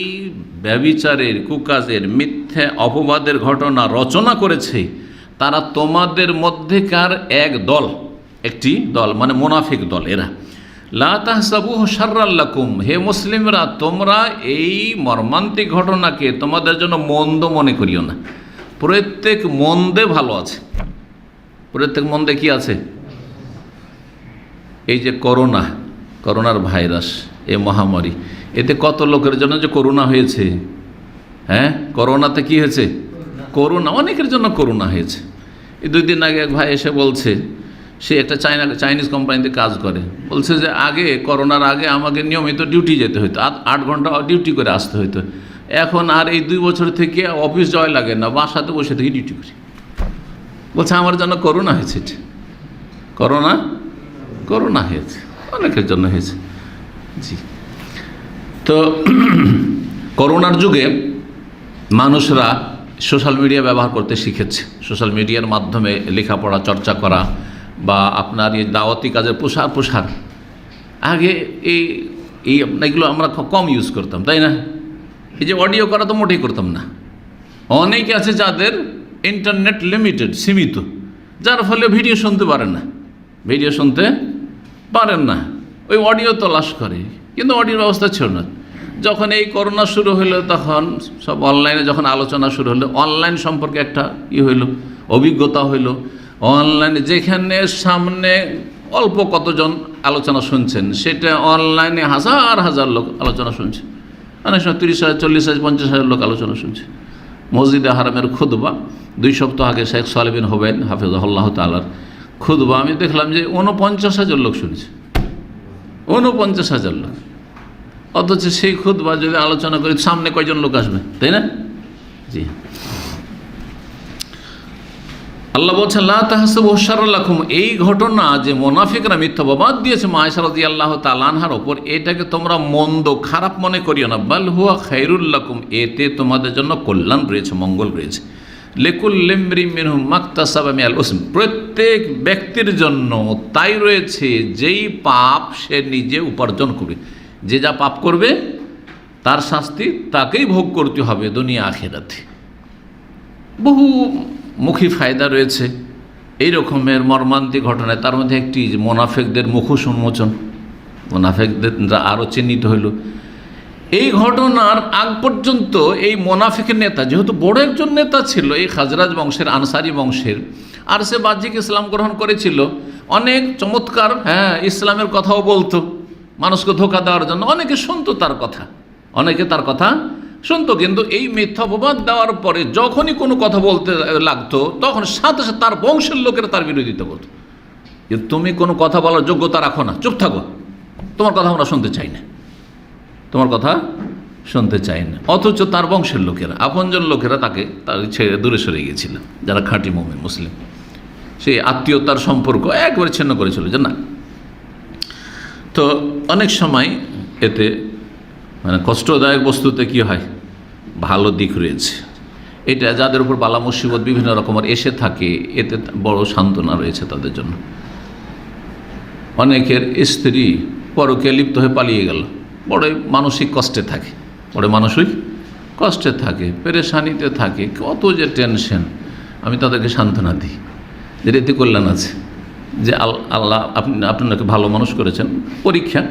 ব্যভিচারের, কুকাজের, মিথ্যে অপবাদের ঘটনা রচনা করেছে তারা তোমাদের মধ্যেকার একটি দল, মানে মুনাফিক দল এরা। লা তাহসাবুহু শাররাল লাকুম, হে মুসলিমরা, তোমরা এই মর্মান্তিক ঘটনাকে তোমাদের জন্য মন্দ মনে করিও না। প্রত্যেক মন্দে ভালো আছে, প্রত্যেক মন্দে কি আছে? এই যে করোনার ভাইরাস, এই মহামারী, এতে কত লোকের জন্য যে করোনা হয়েছে, হ্যাঁ, করোনাতে কি হয়েছে? করোনা, অনেকের জন্য করোনা হয়েছে। এই 2 দিন আগে এক ভাই এসে বলছে, সে একটা চাইনিজ কোম্পানিতে কাজ করে, বলছে যে করোনার আগে আমাকে নিয়মিত ডিউটি যেতে হতো, 8 ঘন্টা ডিউটি করে আসতে হতো, এখন আর এই 2 বছর থেকে অফিস যাওয়া লাগে না, বাসাতে বসে থেকে ডিউটি করি। বলছে আমার জন্য করোনা হয়েছে। করোনা হয়েছে, অনেকের জন্য হয়েছে। জি, তো করোনার যুগে মানুষরা সোশ্যাল মিডিয়া ব্যবহার করতে শিখেছে। সোশ্যাল মিডিয়ার মাধ্যমে লেখাপড়া, চর্চা করা, বা আপনার এই দাওয়াতি কাজের প্রসার। আগে এগুলো আমরা কম ইউজ করতাম, তাই না? এই যে অডিও করা তো মোটেই করতাম না। অনেকে আছে যাদের ইন্টারনেট লিমিটেড, সীমিত, যার ফলে ভিডিও শুনতে পারেন না, ওই অডিও তলাশ করে, কিন্তু অডিওর ব্যবস্থা ছিল না। যখন এই করোনা শুরু হলো তখন সব অনলাইনে, যখন আলোচনা শুরু হলো, অনলাইন সম্পর্কে একটা অভিজ্ঞতা হইল। অনলাইনে যেখানে সামনে অল্প কতজন আলোচনা শুনছেন, সেটা অনলাইনে হাজার লোক আলোচনা শুনছে। অনেক সময় 30,000, 40,000, 50,000 লোক আলোচনা শুনছে। মসজিদে হারামের খুতবা 2 সপ্তাহ আগে শেখ সালেহ বিন হুবাইন হাফিজাহুল্লাহ তাআলার খুতবা আমি দেখলাম যে 49,000 লোক শুনছে, 49,000 লোক। অথচ সেই খুতবা যদি আলোচনা করি, সামনে কয়জন লোক আসবে, তাই না? জি, আল্লাহ বলছেন লা তাহসাবুহু শাররাল লাকুম, এই ঘটনা যে মুনাফিকরা মিথ্যাবাদ দিয়েছে মা আয়েশা রাদিয়াল্লাহু তাআলা আনহার ওপর, এটাকে তোমরা মন্দ, খারাপ মনে করিও না। বাল হুয়া খায়রুল লাকুম, এতে তোমাদের জন্য কল্যাণ রয়েছে, মঙ্গল রয়েছে। লিকুল্লি ইমরিইন মিনহুম মাকতাসাবা মিনাল ইসম, প্রত্যেক ব্যক্তির জন্য তাই রয়েছে যেই পাপ সে নিজে উপার্জন করবে। যে যা পাপ করবে তার শাস্তি তাকেই ভোগ করতে হবে দুনিয়া আখিরাতে। বহু মুখী ফায়দা রয়েছে এই রকমের মর্মান্তিক ঘটনায়। তার মধ্যে একটি মোনাফেকদের মুখোশ উন্মোচন, মোনাফেকদের আরও চিহ্নিত হইল। এই ঘটনার আগ পর্যন্ত এই মোনাফেকের নেতা, যেহেতু বড় একজন নেতা ছিল এই খাজরাজ বংশের, আনসারি বংশের, আর সে বাহ্যিক ইসলাম গ্রহণ করেছিল, অনেক চমৎকার ইসলামের কথাও বলতো, মানুষকে ধোঁকা দেওয়ার জন্য অনেকে শুনতো তার কথা, অনেকে তার কথা শুনতো, কিন্তু এই মিথ্যা অপবাদ দেওয়ার পরে যখনই কোনো কথা বলতে লাগতো তখন সাথে সাথে তার বংশের লোকেরা তার বিরোধিতা করতো, যে তুমি কোনো কথা বলার যোগ্যতা রাখো না, চুপ থাকো, তোমার কথা আমরা শুনতে চাই না, তোমার কথা শুনতে চাই না। অথচ তার বংশের লোকেরা, আপনজন লোকেরা তাকে তার ছেড়ে দূরে সরে গিয়েছিল, যারা খাঁটি মুমিন মুসলিম, সেই আত্মীয়তার সম্পর্ক একবারে ছিন্ন করেছিল যে না। তো অনেক সময় এতে মানে কষ্টদায়ক বস্তুতে কি হয়, ভালো দিক রয়েছে। এটা যাদের উপর বালা মুসিবত বিভিন্ন রকমের এসে থাকে, এতে বড় সান্ত্বনা রয়েছে তাদের জন্য। অনেকের স্ত্রী পরকে লিপ্ত হয়ে পালিয়ে গেল, বড় মানসিক কষ্টে থাকে, বড় মানসিক কষ্টে থাকে, পেরেশানিতে থাকে, কত যে টেনশন। আমি তাদেরকে সান্ত্বনা দিই যে এতে কল্যাণ আছে, যে আল্লাহ আপনাকে ভালো মানুষ করেছেন, পরীক্ষা,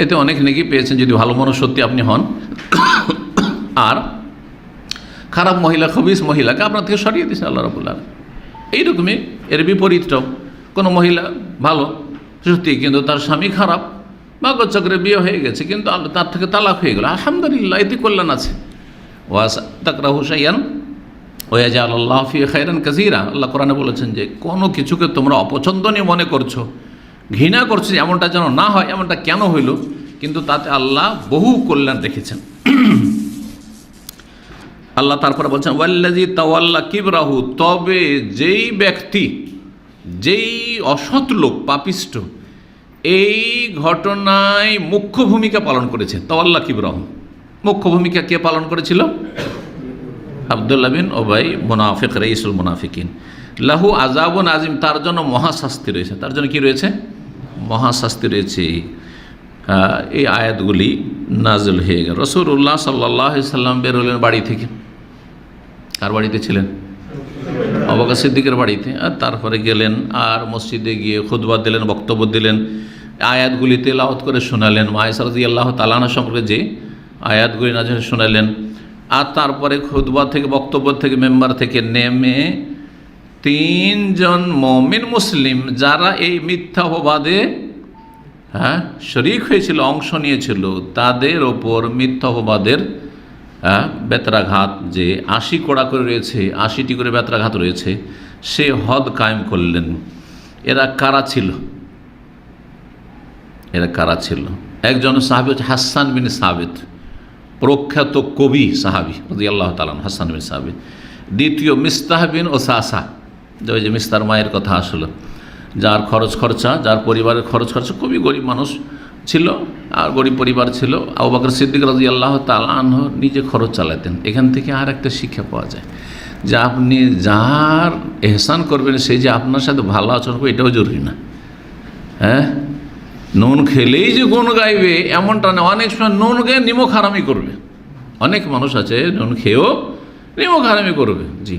এতে অনেক নেকি পেয়েছেন যদি ভালো মানুষ সত্যি আপনি হন। আর খারাপ মহিলা, খবিস মহিলাকে আপনার থেকে সরিয়ে দিয়েছেন আল্লাহ রাব্বুল আলামিন। এইরকমই এর বিপরীতটাও, কোনো মহিলা ভালো সত্যি কিন্তু তার স্বামী খারাপ, ভাগ্যচক্রে বিয়ে হয়ে গেছে কিন্তু তার থেকে তালাক হয়ে গেল, আলহামদুলিল্লাহ, এতে কল্যাণ আছে। ওয়াস তাকরাহু শাইআন ওয়া ইয়াজআলুল্লাহু ফি খায়রান কাসীরা। আল্লাহ কোরআনে বলেছেন যে কোনো কিছুকে তোমরা অপছন্দনীয় মনে করছো, ঘৃণা করছো, এমনটা যেন না হয়, এমনটা কেন হইল, কিন্তু তাতে আল্লাহ বহু কল্যাণ রেখেছেন। আল্লাহ তারপরে বলছেন ওয়াল্লাযী তাওয়াল্লা কিবরাহু, তবে যেই ব্যক্তি, যেই অসৎ লোক, পাপিষ্ঠ, এই ঘটনায় মুখ্য ভূমিকা পালন করেছে। তাওয়াল্লা কিবরাহু, মুখ্য ভূমিকা কে পালন করেছিল? আব্দুল্লাহ বিন উবাই, মুনাফিক, রাইসুল মুনাফিকিন। লাহু আযাবুন আযীম, তার জন্য মহাশাস্তি রয়েছে। তার জন্য কি রয়েছে? মহাশাস্তি রয়েছে। এই আয়াতগুলি নাজিল হয়ে গেল। রাসূলুল্লাহ সাল্লাল্লাহু আলাইহি সাল্লাম বের হলেন বাড়ি থেকে। কার বাড়িতে ছিলেন? আবু বকর সিদ্দিকের বাড়িতে। আর তারপরে গেলেন আর মসজিদে গিয়ে খুতবা দিলেন, বক্তব্য দিলেন, আয়াতগুলি তেলাওয়াত করে শোনালেন। আয়েশা রাদিয়াল্লাহু তাআলা আনহা সম্পর্কে যে আয়াতগুলি নাজিল শোনালেন। আর তারপরে খুতবা থেকে, বক্তব্য থেকে, মেম্বার থেকে নেমে 3 জন মুমিন মুসলিম যারা এই মিথ্যা অপবাদে শরীক হয়েছিল, অংশ নিয়েছিল, তাদের ওপর মিথ্যা অপবাদের বেত্রাঘাত যে 80 কোড়া করে রয়েছে, 80টি করে বেত্রাঘাত রয়েছে, সে হদ কায়েম করলেন। এরা কারা ছিল? এরা কারা ছিল? একজন সাহাবী হচ্ছে হাসান বিন সাবিত, প্রখ্যাত কবি সাহাবী রাদিয়াল্লাহু তাআলা, হাসান বিন সাবিত। দ্বিতীয় মিস্তাহ বিন ওসাসা, যে মিস্তার মায়ের কথা আসলো, যার খরচ খরচা, যার পরিবারের খরচ খরচা, খুবই গরিব মানুষ ছিল আর গরিব পরিবার ছিল। আবু বকর সিদ্দিক রাদিয়াল্লাহু তাআলা আনহু নিজে খরচ চালাতেন। এখান থেকে আর একটা শিক্ষা পাওয়া যায় যে আপনি যার এহসান করবেন সেই যে আপনার সাথে ভালো আচরণ করবে, এটাও জরুরি না। নুন খেলেই যে গুণ গাইবে এমনটা না। অনেক সময় নুন খেয়ে নিমক হারামি করবে। অনেক মানুষ আছে নুন খেয়েও নিমক হারামি করবে। জি,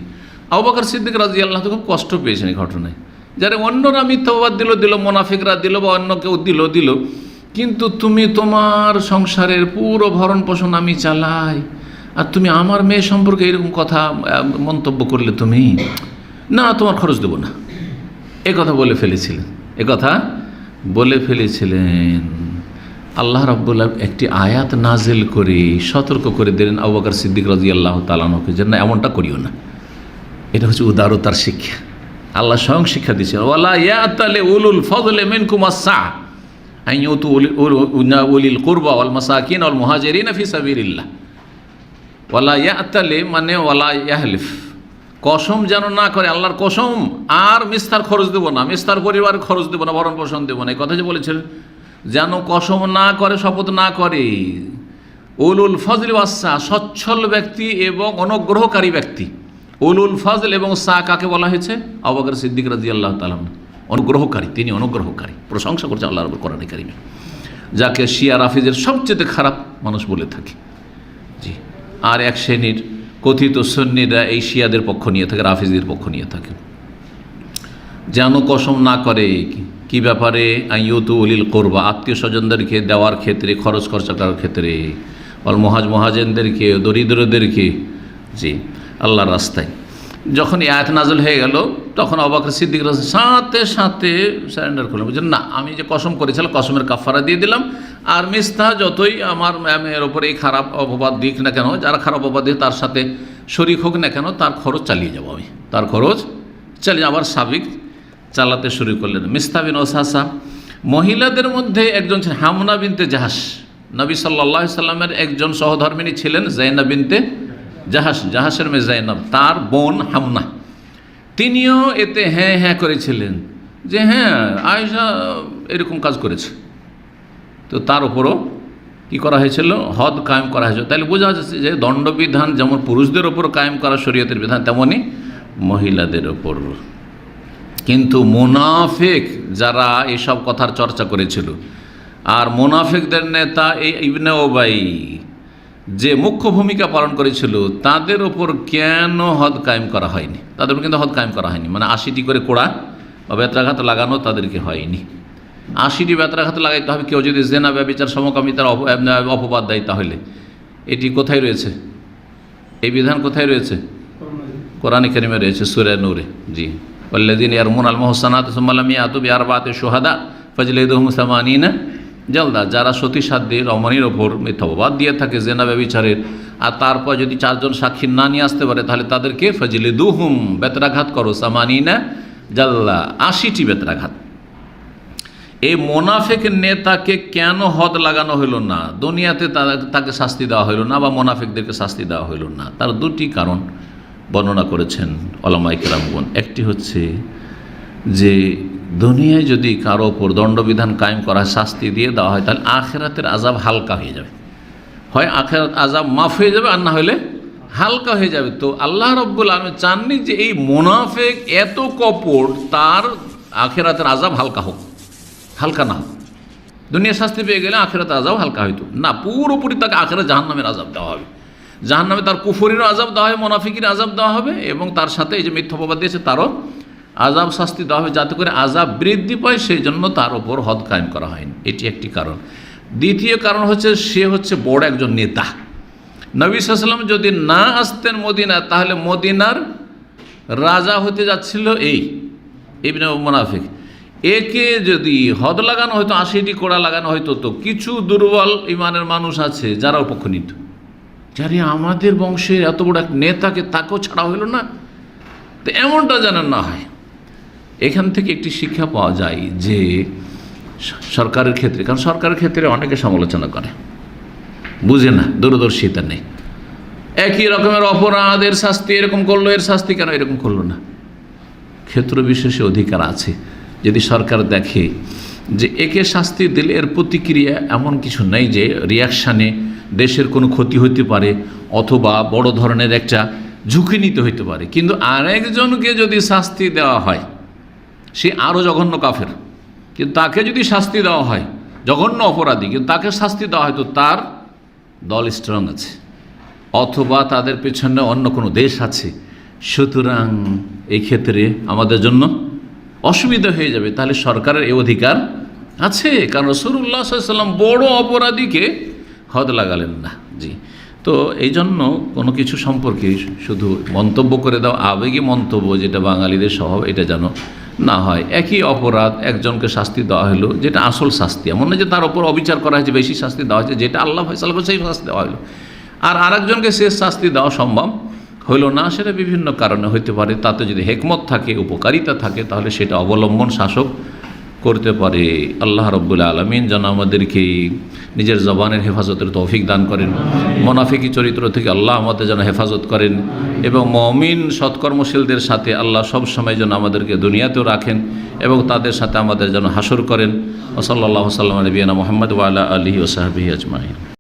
আবু বকর সিদ্দিক রাদিয়াল্লাহু তাআলা খুব কষ্ট পেয়েছেন এই ঘটনায়। যারা অন্যরা মিথ্যাবাদ দিল, মুনাফিকরা দিল বা অন্য কেউ দিল, কিন্তু তুমি তোমার সংসারের পুরো ভরণ পোষণ আমি চালাই, আর তুমি আমার মেয়ে সম্পর্কে এরকম কথা মন্তব্য করলে, তুমি না, তোমার খরচ দেবো না, এ কথা বলে ফেলেছিলেন। এ কথা বলে ফেলেছিলেন। আল্লাহ রাব্বুল আলামিন একটি আয়াত নাজিল করে সতর্ক করে দিলেন আবু বকর সিদ্দিক রাদিয়াল্লাহু তাআলা আনহুকে, যে না, এমনটা করিও না। এটা হচ্ছে উদারতার শিক্ষা। আল্লাহ স্বয়ং শিক্ষা দিয়েছেন, ওয়ালা ইয়াতালি উলুল ফাদলি মিনকুম আস-সাআ আন ইউতু উলিল কুরবা ওয়াল মাসাকিন ওয়াল মুহাজিরিন ফি সাবিলিল্লাহ। ওয়ালা ইয়াতালি মানে ওয়ালা ইয়াহলিফ, কসম যেন না করে, আল্লাহর কসম, আর মিস্তার খরচ দেবো না, মিস্তার পরিবারের খরচ দেবো না, ভরণ পোষণ দেবো না, এই কথা যে বলেছেন, যেন কসম না করে, শপথ না করে। উলুল ফজলি ওয়াস-সা, সচ্ছল ব্যক্তি এবং অনুগ্রহকারী ব্যক্তি। উলুল ফজল এবং সা কাকে বলা হয়েছে? আবু বকর সিদ্দিক রাদিয়াল্লাহু তাআলা অনুগ্রহকারী, তিনি অনুগ্রহকারী। প্রশংসা করছে আল্লাহর কোরআনে কারিমে, যাকে শিয়া রাফিজের সবচেয়ে খারাপ মানুষ বলে থাকে। জি, আর এক শ্রেণীর কথিত সুন্নিরা এই শিয়াদের পক্ষ নিয়ে থাকে, রাফিজদের পক্ষ নিয়ে থাকে। যেন কসম না করে কি ব্যাপারে? আইয়ুতু উলিল কুরবা, আত্মীয় স্বজনদেরকে দেওয়ার ক্ষেত্রে, খরচ খরচা করার ক্ষেত্রে, আর মহাজেনদেরকে, দরিদ্রদেরকে, জি, আল্লাহর রাস্তায়। যখন এই আয়াত নাযিল হয়ে গেল, তখন আবু বকর সিদ্দিক রাদিয়াল্লাহু সাথে সাথে সারেন্ডার করলেন, বলছেন না, আমি যে কসম করেছিলাম কসমের কাফারা দিয়ে দিলাম, আর মিস্তা যতই আমার এর ওপরে এই খারাপ অপবাদ দিক না কেন, যারা খারাপ অপবাদ দিয়ে তার সাথে শরিক হোক না কেন, তার খরচ চালিয়ে যাবো আমি, তার খরচ চালিয়ে আবার সাবিক চালাতে শুরু করলেন। মিস্তা বিন ওসাসা। মহিলাদের মধ্যে একজন ছিলেন হামনা বিনতে জাহাস, নবী সাল্লাল্লাহু আলাইহি সাল্লামের একজন সহধর্মিণী ছিলেন জাইনাব বিনতে জাহাস, জাহাসের মেয়ে জাইনাব, তার বোন হামনা। তিনিও এতে হ্যাঁ হ্যাঁ করেছিলেন যে হ্যাঁ আয়েশা এরকম কাজ করেছে। তো তার উপরও কী করা হয়েছিল, হদ কায়েম করা হয়েছিল। তাহলে বোঝা যাচ্ছে যে দণ্ডবিধান যেমন পুরুষদের ওপর কায়েম করা শরীয়তের বিধান, তেমনই মহিলাদের ওপর। কিন্তু মুনাফিক যারা এসব কথার চর্চা করেছিল, আর মুনাফিকদের নেতা এই ইবনে উবাই যে মুখ্য ভূমিকা পালন করেছিল, তাদের ওপর কেন হদ কায়েম করা হয়নি? তাদের উপর কিন্তু হদ কায়েম করা হয়নি, মানে 80টি করে কোড়া বা বেত্রাঘাত লাগানো তাদেরকে হয়নি। 80টি বেত্রাঘাত লাগাইতে হবে কেউ যদি জেনা ব্যভিচার সমকামিতার অপবাদ দেয়, তাহলে এটি কোথায় রয়েছে? এই বিধান কোথায় রয়েছে? কোরআনে কারিমে রয়েছে, সূরা নূরে। জি, ওয়াল্লাযীনা ইয়ারমুনাল মুহসানাতি সুম্মা লাম ইয়াতু বিআরবাতি শুহাদা ফাজলিদুহুম 80 জালদা। যারা সতী সাধ্যে রমণীর ওপর মিথ্যা অপবাদ দিয়ে থাকে জেনা ব্যভিচারের, আর তারপর যদি 4 জন সাক্ষী না নিয়ে আসতে পারে, তাহলে তাদেরকে ফাজলিদুহুম বেত্রাঘাত করো 80 জালদা, 80টি বেত্রাঘাত। এই মোনাফিক নেতাকে কেন হদ লাগানো হলো না, দুনিয়াতে তাকে শাস্তি দেওয়া হলো না, বা মোনাফিকদেরকে শাস্তি দেওয়া হলো না? তার দুটি কারণ বর্ণনা করেছেন ওলামায়ে কেরামগণ। একটি হচ্ছে যে দুনিয়ায় যদি কারো ওপর দণ্ডবিধান কায়েম করা হয়, শাস্তি দিয়ে দেওয়া হয়, তাহলে আখিরাতের আযাব হালকা হয়ে যাবে। হয় আখিরাত আযাব মাফ হয়ে যাবে, আর না হলে হালকা হয়ে যাবে। তো আল্লাহ রাব্বুল আলামিন চাননি যে এই মুনাফিক এত কপট, তার আখিরাতের আযাব হালকা হোক, হালকা না হোক। দুনিয়া শাস্তি পেয়ে গেলে আখিরাতের আযাব হালকা হইতো না, পুরোপুরি তাকে আখিরাতে জাহান্নামের আযাব দেওয়া হবে। জাহান্নামে তার কুফরিরও আযাব দেওয়া হবে, মুনাফিকের আযাব দেওয়া হবে, এবং তার সাথে এই যে মিথ্যা অপবাদ দিয়েছে তারও আযাব শাস্তি দেওয়া হবে, যাতে করে আযাব বৃদ্ধি পায়। সেই জন্য তার ওপর হদ কায়েম করা হয়নি, এটি একটি কারণ। দ্বিতীয় কারণ হচ্ছে সে হচ্ছে বড় একজন নেতা। নবী সাল্লাল্লাহু আলাইহি ওয়াসাল্লাম যদি না আসতেন মদিনা, তাহলে মদিনার রাজা হতে যাচ্ছিল এই ইবনে মুনাফিক। একে যদি হদ লাগানো হয়তো, 80টি কোড়া লাগানো হয়তো, তো কিছু দুর্বল ইমানের মানুষ আছে যারা পক্ষ নিত, যারে আমাদের বংশের এত বড় এক নেতাকে তাকেও ছাড়া হইল না। তো এমনটা যেন না হয়। এখান থেকে একটি শিক্ষা পাওয়া যায় যে সরকারের ক্ষেত্রে, কারণ সরকারের ক্ষেত্রে অনেকে সমালোচনা করে, বুঝে না, দূরদর্শিতা নেই। একই রকমের অপরাধের শাস্তি এরকম করলো, এর শাস্তি কেন এরকম করলো না? ক্ষেত্র বিশেষে অধিকার আছে। যদি সরকার দেখে যে একে শাস্তি দিলে এর প্রতিক্রিয়া এমন কিছু নেই যে রিয়াকশানে দেশের কোনো ক্ষতি হতে পারে, অথবা বড় ধরনের একটা ঝুঁকি নিতে হইতে পারে, কিন্তু আরেকজনকে যদি শাস্তি দেওয়া হয়, সে আরও জঘন্য কাফের, কিন্তু তাকে যদি শাস্তি দেওয়া হয়, জঘন্য অপরাধী, কিন্তু তাকে শাস্তি দেওয়া হয়, তো তার দল স্ট্রং আছে, অথবা তাদের পেছনে অন্য কোনো দেশ আছে। সুতরাং এই ক্ষেত্রে আমাদের জন্য অসুবিধা হয়ে যাবে। তাহলে সরকারের এই অধিকার আছে, কারণ রাসূলুল্লাহ সাল্লাল্লাহু আলাইহি ওয়াসাল্লাম বড় অপরাধীকে হদ লাগালেন না। জি, তো এই জন্য কোনো কিছু সম্পর্কে শুধু মন্তব্য করে দাও, আবেগী মন্তব্য, যেটা বাঙালিদের স্বভাব, এটা যেন না হয়। একই অপরাধ একজনকে শাস্তি দেওয়া হলো, যেটা আসল শাস্তি, এমন না যে তার ওপর অবিচার করা হয়েছে, বেশি শাস্তি দেওয়া হয়েছে, যেটা আল্লাহ ফয়সালা করে সেই শাস্তি দেওয়া হলো, আর আরেকজনকে শেষ শাস্তি দেওয়া সম্ভব হইল না। সেটা বিভিন্ন কারণে হইতে পারে। তাতে যদি হিকমত থাকে, উপকারিতা থাকে, তাহলে সেটা অবলম্বন শাসক করতে পারে। আল্লাহ রাব্বুল আলামিন যেন আমাদেরকে নিজের জবানের হেফাজতের তৌফিক দান করেন, মুনাফিকি চরিত্র থেকে আল্লাহ আমাদের যেন হেফাজত করেন, এবং মুমিন সৎকর্মশীলদের সাথে আল্লাহ সব সময় যেন আমাদেরকে দুনিয়াতেও রাখেন, এবং তাদের সাথে আমাদের যেন হাসর করেন। ওয়া সাল্লাল্লাহু আলা নবিয়িনা মুহাম্মদ ওয়া আলা আলিহি ওয়া সাহবিহি আজমাইন।